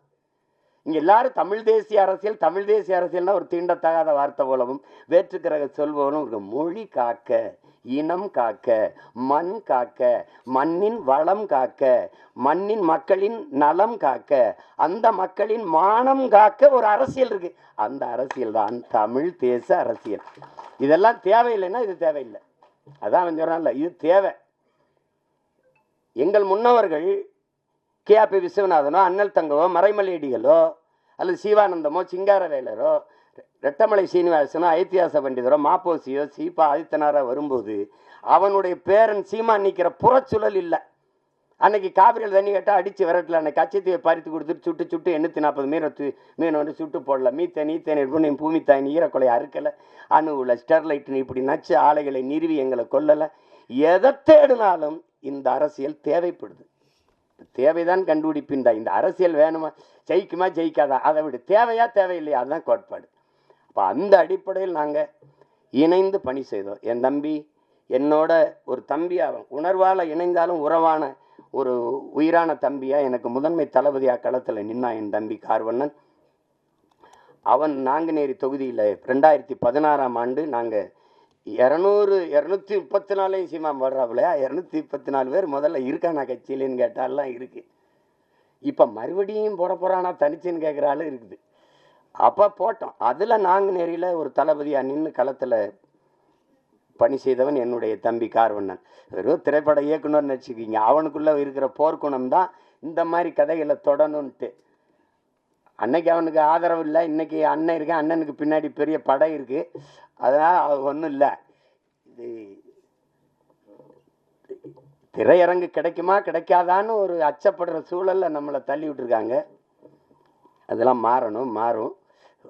இங்கே எல்லாரும் தமிழ் தேசிய அரசியல்னா ஒரு தீண்டத்தகாத வார்த்தை போலவும் வேற்றுக்கிரக சொல்பவனும் ஒரு மொழி காக்க, இனம் காக்க, மண் காக்க, மண்ணின் வளம் காக்க, மண்ணின் மக்களின் நலம் காக்க, அந்த மக்களின் மானம் காக்க ஒரு அரசியல் இருக்கு. அந்த அரசியல் தான் தமிழ் தேச அரசியல். இதெல்லாம் தேவையில்லைன்னா இது தேவையில்லை. அதான் சொல்றான்ல, இது தேவை. எங்கள் முன்னவர்கள் KRP விஸ்வநாதனோ, அண்ணல் தங்கவோ, மறைமலையடிகளோ, அல்லது சிவானந்தமோ சிங்காரவேலரோ ரெட்டமலை சீனிவாசனோ ஐத்தியாச பண்டிதரோ மாப்போசியோ சீபா ஆதித்தனாரோ வரும்போது அவனுடைய பேரன் சீமான் நிற்கிற புறச்சுழல் இல்லை. அன்னைக்கு காவிரியில் தண்ணி கேட்டால் அடித்து விரட்டல, அன்னைக்கு கச்சத்தீவை பறித்து கொடுத்துட்டு சுட்டு சுட்டு 840 மீன் வந்து சுட்டு போடல. மீத்தேன் எடுப்பு பூமி தாய் ஈரக்கொலை அறுக்கலை, அணுவில் ஸ்டெர்லைட்னு இப்படி நச்சு ஆலைகளை நிறுவி எங்களை கொல்லலை. எதை தேடினாலும் இந்த அரசியல் தேவைப்படுது. தேவைதான் கண்டுபிடிப்பின்டா. இந்த அரசியல் வேணுமா, ஜெயிக்குமா ஜெயிக்காதா, அதை விட தேவையா தேவையில்லையா, அதுதான் கோட்பாடு. அப்போ அந்த அடிப்படையில் நாங்கள் இணைந்து பணி செய்தோம். என் தம்பி என்னோட ஒரு தம்பியாக, உணர்வால் இணைந்தாலும் உறவான ஒரு உயிரான தம்பியாக எனக்கு முதன்மை தளபதியாக களத்தில் நின்னா என் தம்பி கார்வண்ணன். அவன் நாங்குநேரி தொகுதியில் 2016ஆம் ஆண்டு நாங்கள் 234 சீமா வர்றாப்புலையா 234 பேர் முதல்ல இருக்கானா கட்சியிலன்னு கேட்டாலாம் இருக்குது. இப்போ மறுபடியும் போட போகிறானா தனிச்சுன்னு கேட்குறாலும் இருக்குது. அப்போ போட்டோம். அதில் நாங்குநேரியில் ஒரு தளபதியாக நின்று களத்தில் பணி செய்தவன் என்னுடைய தம்பி கார்வண்ணன். வெறும் திரைப்பட இயக்குனர்னு வச்சுக்கிங்க, அவனுக்குள்ளே இருக்கிற போர்க்குணம் தான் இந்த மாதிரி கதைகளை தொடணுன்ட்டு. அன்னைக்கு அவனுக்கு ஆதரவு இல்லை, இன்னைக்கு அண்ணன் இருக்கேன், அண்ணனுக்கு பின்னாடி பெரிய படை இருக்குது, அதனால் அது ஒன்றும் இல்லை. இது திரையரங்கு கிடைக்குமா கிடைக்காதான்னு ஒரு அச்சப்படுற சூழலில் நம்மளை தள்ளி விட்டுருக்காங்க. அதெல்லாம் மாறும்.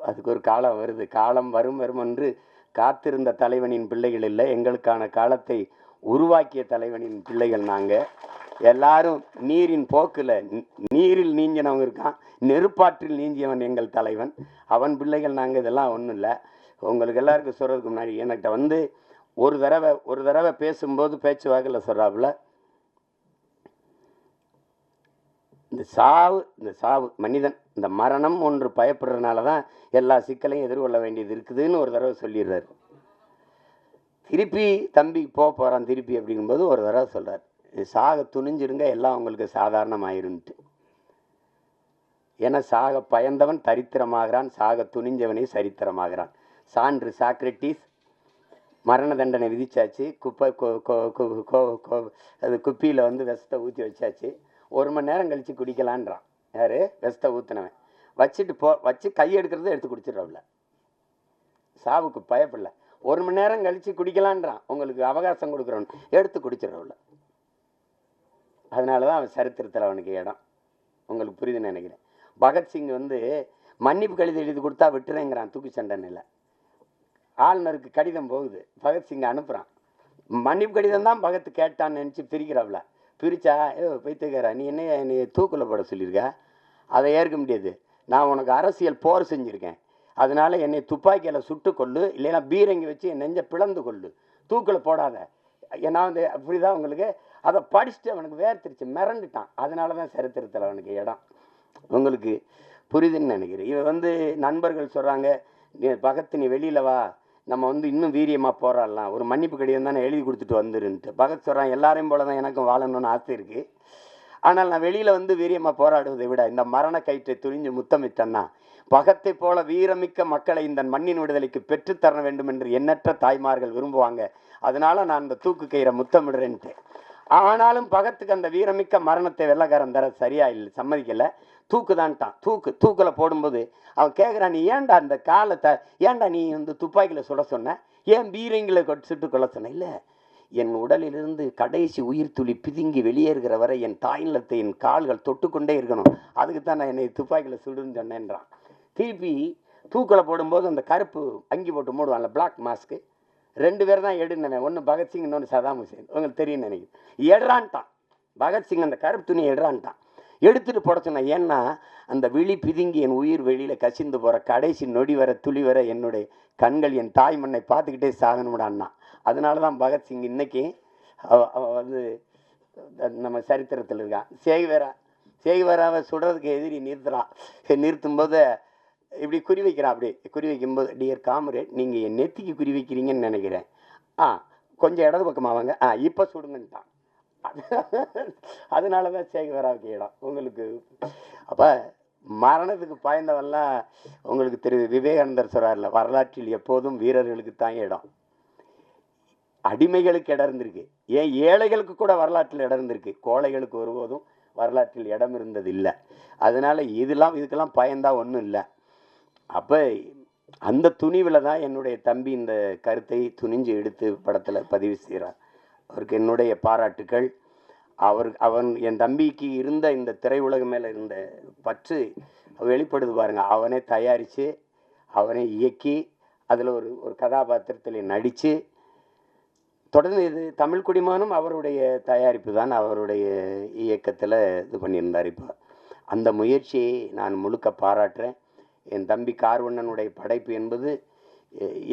அதுக்கு ஒரு காலம் வருது. காலம் வரும் என்று காத்திருந்த தலைவனின் பிள்ளைகள் இல்லை, எங்களுக்கான காலத்தை உருவாக்கிய தலைவனின் பிள்ளைகள் நாங்கள் எல்லாரும். நீரின் போக்கில் நீரில் நீஞ்சினவங்க இருக்கான், நெருப்பாற்றில் நீஞ்சியவன் எங்கள் தலைவன், அவன் பிள்ளைகள் நாங்கள். இதெல்லாம் ஒன்றும் இல்லை. உங்களுக்கு எல்லாருக்கும் சொல்கிறதுக்கு முன்னாடி என்கிட்ட வந்து ஒரு தடவை பேசும்போது பேச்சுவாக்கில் சொல்கிறாப்புல, இந்த சாவு மனிதன் இந்த மரணம் ஒன்று பயப்படுறதுனால தான் எல்லா சிக்கலையும் எதிர்கொள்ள வேண்டியது இருக்குதுன்னு ஒரு தடவை சொல்லிடுறாரு. திருப்பி தம்பி போகிறான் திருப்பி அப்படிங்கும்போது ஒரு தடவை சொல்கிறார், சாக துணிஞ்சிருங்க எல்லாம் உங்களுக்கு சாதாரணமாயிருன்ட்டு. ஏன்னா சாக பயந்தவன் தரித்திரமாகிறான், சாக துணிஞ்சவனே சரித்திரமாகிறான். சான்று சாக்ரட்டிஸ். மரண தண்டனை விதிச்சாச்சு, அது குப்பியில் வந்து விஷத்தை ஊற்றி வச்சாச்சு. 1 மணி நேரம் கழித்து குடிக்கலான்றான். யார்? விஷத்தை ஊற்றினவன். வச்சு கை எடுக்கிறத எடுத்து குடிச்சிடறவில்ல, சாவுக்கு பயப்படல. 1 மணி நேரம் கழித்து குடிக்கலான்றான், உங்களுக்கு அவகாசம் கொடுக்குறவன், எடுத்து குடிச்சிடறவில்ல. அதனால தான் அவன் சரித்திரத்தில் அவனுக்கு இடம். உங்களுக்கு புரியுதுன்னு நினைக்கிறேன். பகத்சிங் வந்து மன்னிப்பு கடிதம் எழுதி கொடுத்தா விட்டுறேங்கிறான் தூக்கு சண்டனையில். ஆளுநருக்கு கடிதம் போகுது, பகத்சிங் அனுப்புகிறான். மன்னிப்பு கடிதம் தான் பகத் கேட்டான்னு நினச்சி பிரிக்கிறாவில். பிரித்தா பைத்துக்காரா நீ தூக்கில் போட சொல்லியிருக்க, அதை ஏற்க முடியாது. நான் உனக்கு அரசியல் போர் செஞ்சுருக்கேன், அதனால் என்னை துப்பாக்கியில் சுட்டு கொள்ளு, இல்லைன்னா பீரங்கி வச்சு என் நெஞ்சை பிளந்து கொள்ளு, தூக்கில் போடாத. ஏன்னா வந்து அப்படி தான் உங்களுக்கு. அதை படிச்சுட்டு அவனுக்கு வேர்த்திருச்சு, மிரண்டுட்டான். அதனால தான் சரித்திரத்தில் அவனுக்கு இடம். உங்களுக்கு புரியுதுன்னு நினைக்கிறேன். இவன் வந்து நண்பர்கள் சொல்கிறாங்க, பகத் நீ வெளியில் வா, நம்ம வந்து இன்னும் வீரியமாக போராடலாம், ஒரு மன்னிப்பு கடிதம் தானே எழுதி கொடுத்துட்டு வந்துருன்ட்டு. பகத் சொல்கிறான், எல்லாரையும் போல தான் எனக்கும் வாழணும்னு ஆசை இருக்குது, ஆனால் நான் வெளியில் வந்து வீரியமாக போராடுவதை விட இந்த மரண கயிற்றை துணிஞ்சு முத்தமிட்டேன்னா பகத்தை போல வீரமிக்க மக்களை இந்த மண்ணின் விடுதலைக்கு பெற்றுத்தர வேண்டும் என்று எண்ணற்ற தாய்மார்கள் விரும்புவாங்க, அதனால நான் இந்த தூக்கு கயிறை முத்தமிடுறேன்ட்டு. ஆனாலும் பகத்துக்கு அந்த வீரமிக்க மரணத்தை வெள்ளக்காரன் தர சரியா இல்லை, சம்மதிக்கலை. தூக்குதான்ட்டான். தூக்கில் போடும்போது அவன் கேட்குறான், நீ ஏன்டா அந்த காலத்தை ஏன்டா நீ வந்து துப்பாக்கியில் சுட சொன்ன, ஏன் பீரங்கில் சுட்டு கொள்ள சொன்ன? இல்லை, என் உடலிலிருந்து கடைசி உயிர் துளி பிதுங்கி வெளியேறுகிற வரை என் தாயிலத்தை என் கால்கள் தொட்டுக்கொண்டே இருக்கணும், அதுக்கு தான் நான் என்னை துப்பாக்கியில் சுடுன்னு சொன்னேன்றான். திருப்பி தூக்கில் போடும்போது அந்த கருப்பு அங்கி போட்டு மூடுவான்ல, பிளாக் மாஸ்க்கு, 2 பேர் தான் எடுனவன், ஒன்று பகத்சிங் இன்னொன்று சதாம் ஹுசேன். உங்களுக்கு தெரியும் நினைக்கிறேன். எடுறான்ட்டான் பகத்சிங், அந்த கருப்பு துணியை எடுறான்ட்டான். எடுத்துகிட்டு போட சொன்னேன். ஏன்னா அந்த விழி பிதுங்கி என் உயிர் வெளியில் கசிந்து போகிற கடைசி நொடி வர துளி வர என்னுடைய கண்கள் என் தாய் மண்ணை பார்த்துக்கிட்டே சாகணும்டான்னா. அதனால தான் பகத்சிங் இன்னைக்கு வந்து நம்ம சரித்திரத்தில் இருக்கான். சேகுவேராவை சுடுறதுக்கு எதிரி நிறுத்தும்போது இப்படி குறி வைக்கிறான். அப்படி குறி வைக்கும்போது, டியர் காம்ரேட், நீங்கள் என் நெத்திக்கு குறி வைக்கிறீங்கன்னு நினைக்கிறேன், கொஞ்சம் இடது பக்கமாக வாங்க, இப்போ சுடுங்கன்ட்டான். அதனால தான் சேகுவேராவுக்கு இடம் உங்களுக்கு. அப்போ மரணத்துக்கு பாய்ந்தவெல்லாம் உங்களுக்கு தெரியுது. விவேகானந்தர் சொல்கிறார்ல, வரலாற்றில் எப்போதும் வீரர்களுக்கு தான் இடம், அடிமைகளுக்கு இடம் இருந்திருக்கு, ஏன் ஏழைகளுக்கு கூட வரலாற்றில் இடம் இருந்திருக்கு, கோழைகளுக்கு ஒருபோதும் வரலாற்றில் இடம் இருந்தது இல்லை. அதனால் இதுக்கெல்லாம் பயந்தா ஒன்றும் இல்லை. அப்போ அந்த துணிவில் தான் என்னுடைய தம்பி இந்த கருத்தை துணிஞ்சு எடுத்து படத்தில் பதிவு செய்கிறார். அவருக்கு என்னுடைய பாராட்டுக்கள். அவன் என் தம்பிக்கு இருந்த இந்த திரையுலக மேலே இருந்த பற்று வெளிப்படுது பாருங்க. அவனே தயாரித்து அவனே இயக்கி அதில் ஒரு கதாபாத்திரத்தில் நடித்து தொடர்ந்து இது தமிழ் குடிமகனும் அவருடைய தயாரிப்பு தான், அவருடைய இயக்கத்தில் இது பண்ணியிருந்தார். இப்போ அந்த முயற்சியை நான் முழுக்க பாராட்டுறேன். என் தம்பி கார்வண்ணனுடைய படைப்பு என்பது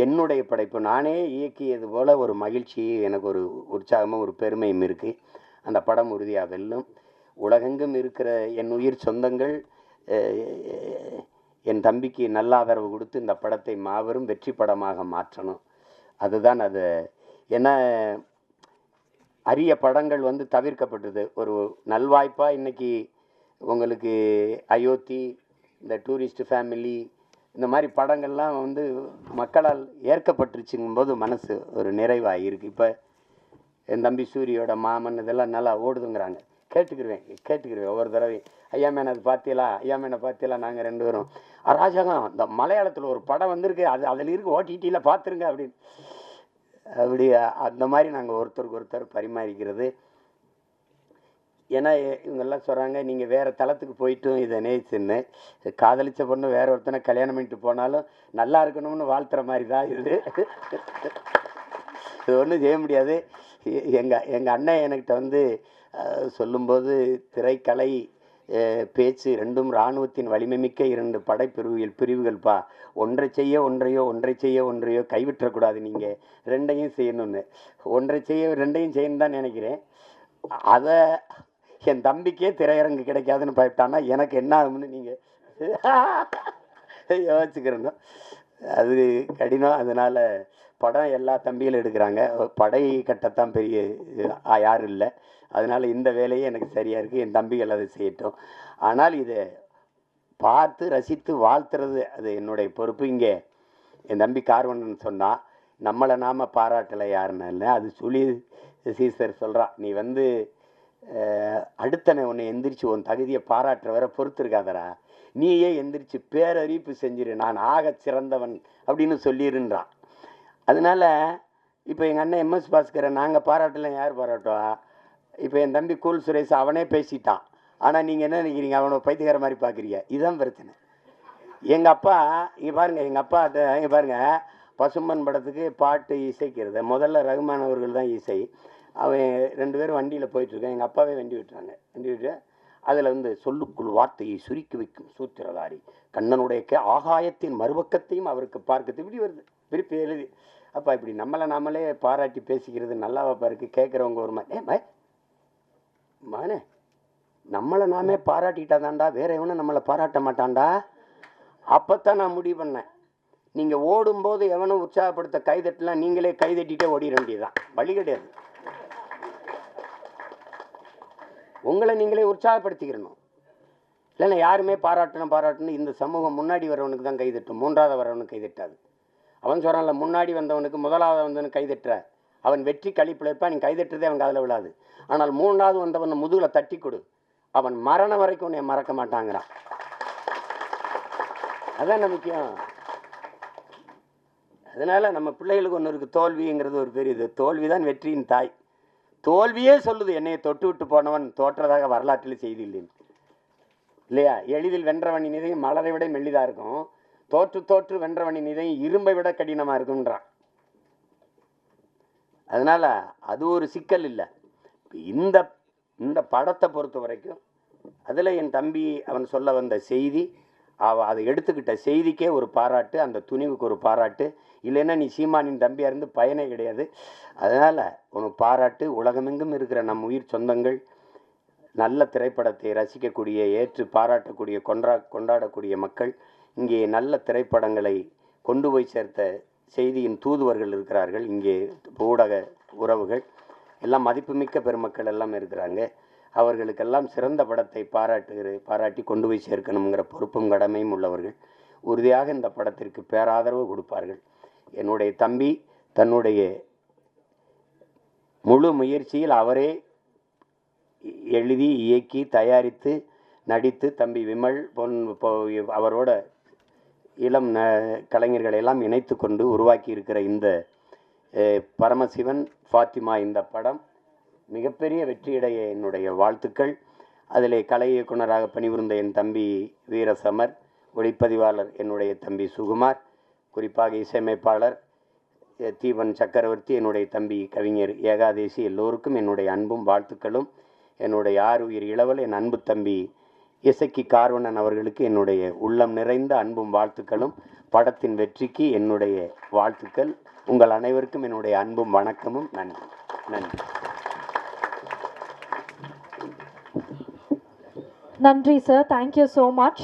என்னுடைய படைப்பு. நானே இயக்கியது போல் ஒரு மகிழ்ச்சி, எனக்கு ஒரு உற்சாகமும் ஒரு பெருமையும் இருக்குது. அந்த படம் உறுதியாக வெல்லும். உலகெங்கும் இருக்கிற என் உயிர் சொந்தங்கள் என் தம்பிக்கு நல்ல ஆதரவு கொடுத்து இந்த படத்தை மாபெரும் வெற்றி படமாக மாற்றணும். அதுதான் அது. ஏன்னா அரிய படங்கள் தவிர்க்கப்பட்டது. ஒரு நல்வாய்ப்பாக இன்றைக்கி உங்களுக்கு அயோத்தி, இந்த டூரிஸ்ட் ஃபேமிலி, இந்த மாதிரி படங்கள்லாம் மக்களால் ஏற்கப்பட்டுருச்சுங்கும்போது மனசு ஒரு நிறைவாக இருக்குது. இப்போ என் தம்பி சூரியோட மாமன் இதெல்லாம் நல்லா ஓடுதுங்கிறாங்க. கேட்டுக்கிருவேன் ஒவ்வொரு தடவை. ஐயா மேன் அது பார்த்தீங்களா, ஐயா மேனை பார்த்தீங்களா, நாங்கள் 2 பேரும் அராஜகம் இந்த மலையாளத்தில் ஒரு படம் வந்திருக்கு, அதில் இருக்கு, ஓடிடியில் பார்த்துருங்க அப்படின்னு. அந்த மாதிரி நாங்கள் ஒருத்தருக்கு ஒருத்தர் பரிமாறிக்கிறது. ஏன்னா இவங்கெல்லாம் சொல்கிறாங்க, நீங்கள் வேறு தளத்துக்கு போயிட்டும் இதை நேசின்னு. காதலிச்ச பொண்ணு வேற ஒருத்தனை கல்யாணம் பண்ணிட்டு போனாலும் நல்லா இருக்கணும்னு வாழ்த்துற மாதிரி தான் இது. இது ஒன்றும் செய்ய முடியாது. எங்கள் அண்ணன் என்கிட்ட சொல்லும்போது, திரைக்கலை பேச்சு ரெண்டும் இராணுவத்தின் வலிமை மிக்க 2 பிரிவுகள்ப்பா. ஒன்றை செய்ய ஒன்றையோ கைவிட்டக்கூடாது, நீங்கள் 2ஐயும் செய்யணும்னு. ஒன்றை செய்ய 2ஐயும் செய்யணும் தான் நினைக்கிறேன். அதை என் தம்பிக்கே திரையரங்கு கிடைக்காதுன்னு பயப்பட்டான்னா எனக்கு என்ன ஆகும்னு நீங்கள் யோசிச்சுக்கிறேங்க. அது கடினம். அதனால் படம் எல்லா தம்பிகளும் எடுக்கிறாங்க. படை கட்டத்தான் பெரிய யாரும் இல்லை. அதனால் இந்த வேலையே எனக்கு சரியாக இருக்குது. என் தம்பிகள் அதை செய்யட்டும். ஆனால் இதை பார்த்து ரசித்து வாழ்த்துறது அது என்னுடைய பொறுப்பு. இங்கே என் தம்பி கார்வண்ணன் சொன்னால், நம்மளை நாம் பாராட்டலை யாருன்னு இல்லை, அது சொல்லி சீசர் சொல்கிறான். நீ அடுத்தனை உன்னை எந்திரிச்சு உன் தகுதியை பாராட்டுற வர பொறுத்திருக்காதரா, நீயே எந்திரிச்சு பேரறிவிப்பு செஞ்சிரு, நான் ஆக சிறந்தவன் அப்படின்னு சொல்லிடுன்றான். அதனால் இப்போ எங்கள் அண்ணன் எம்எஸ் பாஸ்கரை நாங்கள் பாராட்டலை, யார் பாராட்டுவா? இப்போ என் தம்பி கூல் சுரேஷ் அவனே பேசிட்டான். ஆனால் நீங்கள் என்ன நினைக்கிறீங்க, அவனை பைத்தியக்கார மாதிரி பார்க்குறீங்க. இதுதான் பிரச்சனை. எங்கள் அப்பா இங்கே பாருங்கள், எங்கள் அப்பா இங்கே பாருங்கள், பசும்பன் படத்துக்கு பாட்டு இசைக்கிறது முதல்ல ரகுமான் அவர்கள் தான் இசை. அவன் 2 பேரும் வண்டியில் போயிட்டுருக்கேன். எங்கள் அப்பாவே வண்டி விட்டு அதில் சொல்லுக்குள் வார்த்தையை சுருக்கி வைக்கும் சூத்திரதாரி கண்ணனுடைய ஆகாயத்தின் மறுபக்கத்தையும் அவருக்கு பார்க்கறது இப்படி வருது, விருப்பி எழுதி. அப்பா இப்படி நம்மளே பாராட்டி பேசிக்கிறது நல்லாவாப்பா இருக்குது. கேட்குறவங்க ஒரு மாதிரி மானே நம்மளை நாமே பாராட்டிட்டாதான்டா, வேற எவனும் நம்மளை பாராட்ட மாட்டான்டா. அப்போத்தான் நான் முடிவு பண்ணேன், நீங்கள் ஓடும்போது எவனும் உற்சாகப்படுத்த கைதட்டலாம், நீங்களே கைதட்டிகிட்டே ஓடிட வேண்டியதுதான், வழி கிடையாது. உங்களை நீங்களே உற்சாகப்படுத்திக்கிறணும். இல்லைன்னா யாருமே பாராட்டணும் இந்த சமூகம் முன்னாடி வரவனுக்கு தான் கைதட்டும், 3வது வரவனுக்கு கைதட்டாது. அவன் சொல்கிறான்ல, முன்னாடி வந்தவனுக்கு 1வது வந்தவனுக்கு கைதட்டுற, அவன் வெற்றி கழிப்பில் இருப்பான், நீ கைதட்டுறதே அவன் காதில் விழாது. ஆனால் 3வது வந்தவன் முதுகில் தட்டி கொடு, அவன் மரணம் வரைக்கும் உன்னை மறக்க மாட்டாங்கிறான். அதான் முக்கியம். அதனால் நம்ம பிள்ளைகளுக்கு ஒன்று இருக்குது, தோல்விங்கிறது ஒரு பெரிய தோல்வி தான் வெற்றியின் தாய். தோல்வியே சொல்லுது, என்னையை தொட்டு விட்டு போனவன் தோற்றதாக வரலாற்றில் செய்தி இல்லைன்னு, இல்லையா? எளிதில் வென்றவனின் இதயம் மலரை விட மெல்லிதாக இருக்கும், தோற்று வென்றவனின் இதயம் இரும்பை விட கடினமாக இருக்குன்றான். அதனால் அது ஒரு சிக்கல் இல்லை. இந்த படத்தை பொறுத்த வரைக்கும் அதில் என் தம்பி அவன் சொல்ல வந்த செய்தி, அதை எடுத்துக்கிட்ட செய்திக்கே ஒரு பாராட்டு, அந்த துணிவுக்கு ஒரு பாராட்டு. இல்லைன்னா நீ சீமானின் தம்பியாக இருந்து பயனே கிடையாது. அதனால் உனக்கு பாராட்டு. உலகமெங்கும் இருக்கிற நம் உயிர் சொந்தங்கள் நல்ல திரைப்படத்தை ரசிக்கக்கூடிய, ஏற்று பாராட்டக்கூடிய, கொண்டாடக்கூடிய மக்கள், இங்கே நல்ல திரைப்படங்களை கொண்டு போய் சேர்த்த செய்தியின் தூதுவர்கள் இருக்கிறார்கள். இங்கே ஊடக உறவுகள் எல்லாம் மதிப்புமிக்க பெருமக்கள் எல்லாம் இருக்கிறாங்க. அவர்களுக்கெல்லாம் சிறந்த படத்தை பாராட்டி கொண்டு போய் சேர்க்கணுங்கிற பொறுப்பும் கடமையும் உள்ளவர்கள். உறுதியாக இந்த படத்திற்கு பேராதரவு கொடுப்பார்கள். என்னுடைய தம்பி தன்னுடைய முழு முயற்சியில் அவரே எழுதி இயக்கி தயாரித்து நடித்து தம்பி விமல் அவரோட இளம் கலைஞர்களை எல்லாம் இணைத்து கொண்டு உருவாக்கி இருக்கிற இந்த பரமசிவன் ஃபாத்திமா இந்த படம் மிகப்பெரிய வெற்றியடைய என்னுடைய வாழ்த்துக்கள். அதிலே கலை இயக்குனராக பணிபுரிந்த என் தம்பி வீரசமர், ஒளிப்பதிவாளர் என்னுடைய தம்பி சுகுமார், குறிப்பாக இசையமைப்பாளர் தீவன் சக்கரவர்த்தி, என்னுடைய தம்பி கவிஞர் ஏகாதேசி, எல்லோருக்கும் என்னுடைய அன்பும் வாழ்த்துக்களும். என்னுடைய ஆறுயிர் இளவல் என் அன்பு தம்பி இசக்கி கார்வண்ணன் அவர்களுக்கு என்னுடைய உள்ளம் நிறைந்த அன்பும் வாழ்த்துக்களும். படத்தின் வெற்றிக்கு என்னுடைய வாழ்த்துக்கள். உங்கள் அனைவருக்கும் என்னுடைய அன்பும் வணக்கமும். நன்றி நன்றி நன்றி சார், தேங்க்யூ ஸோ மச்.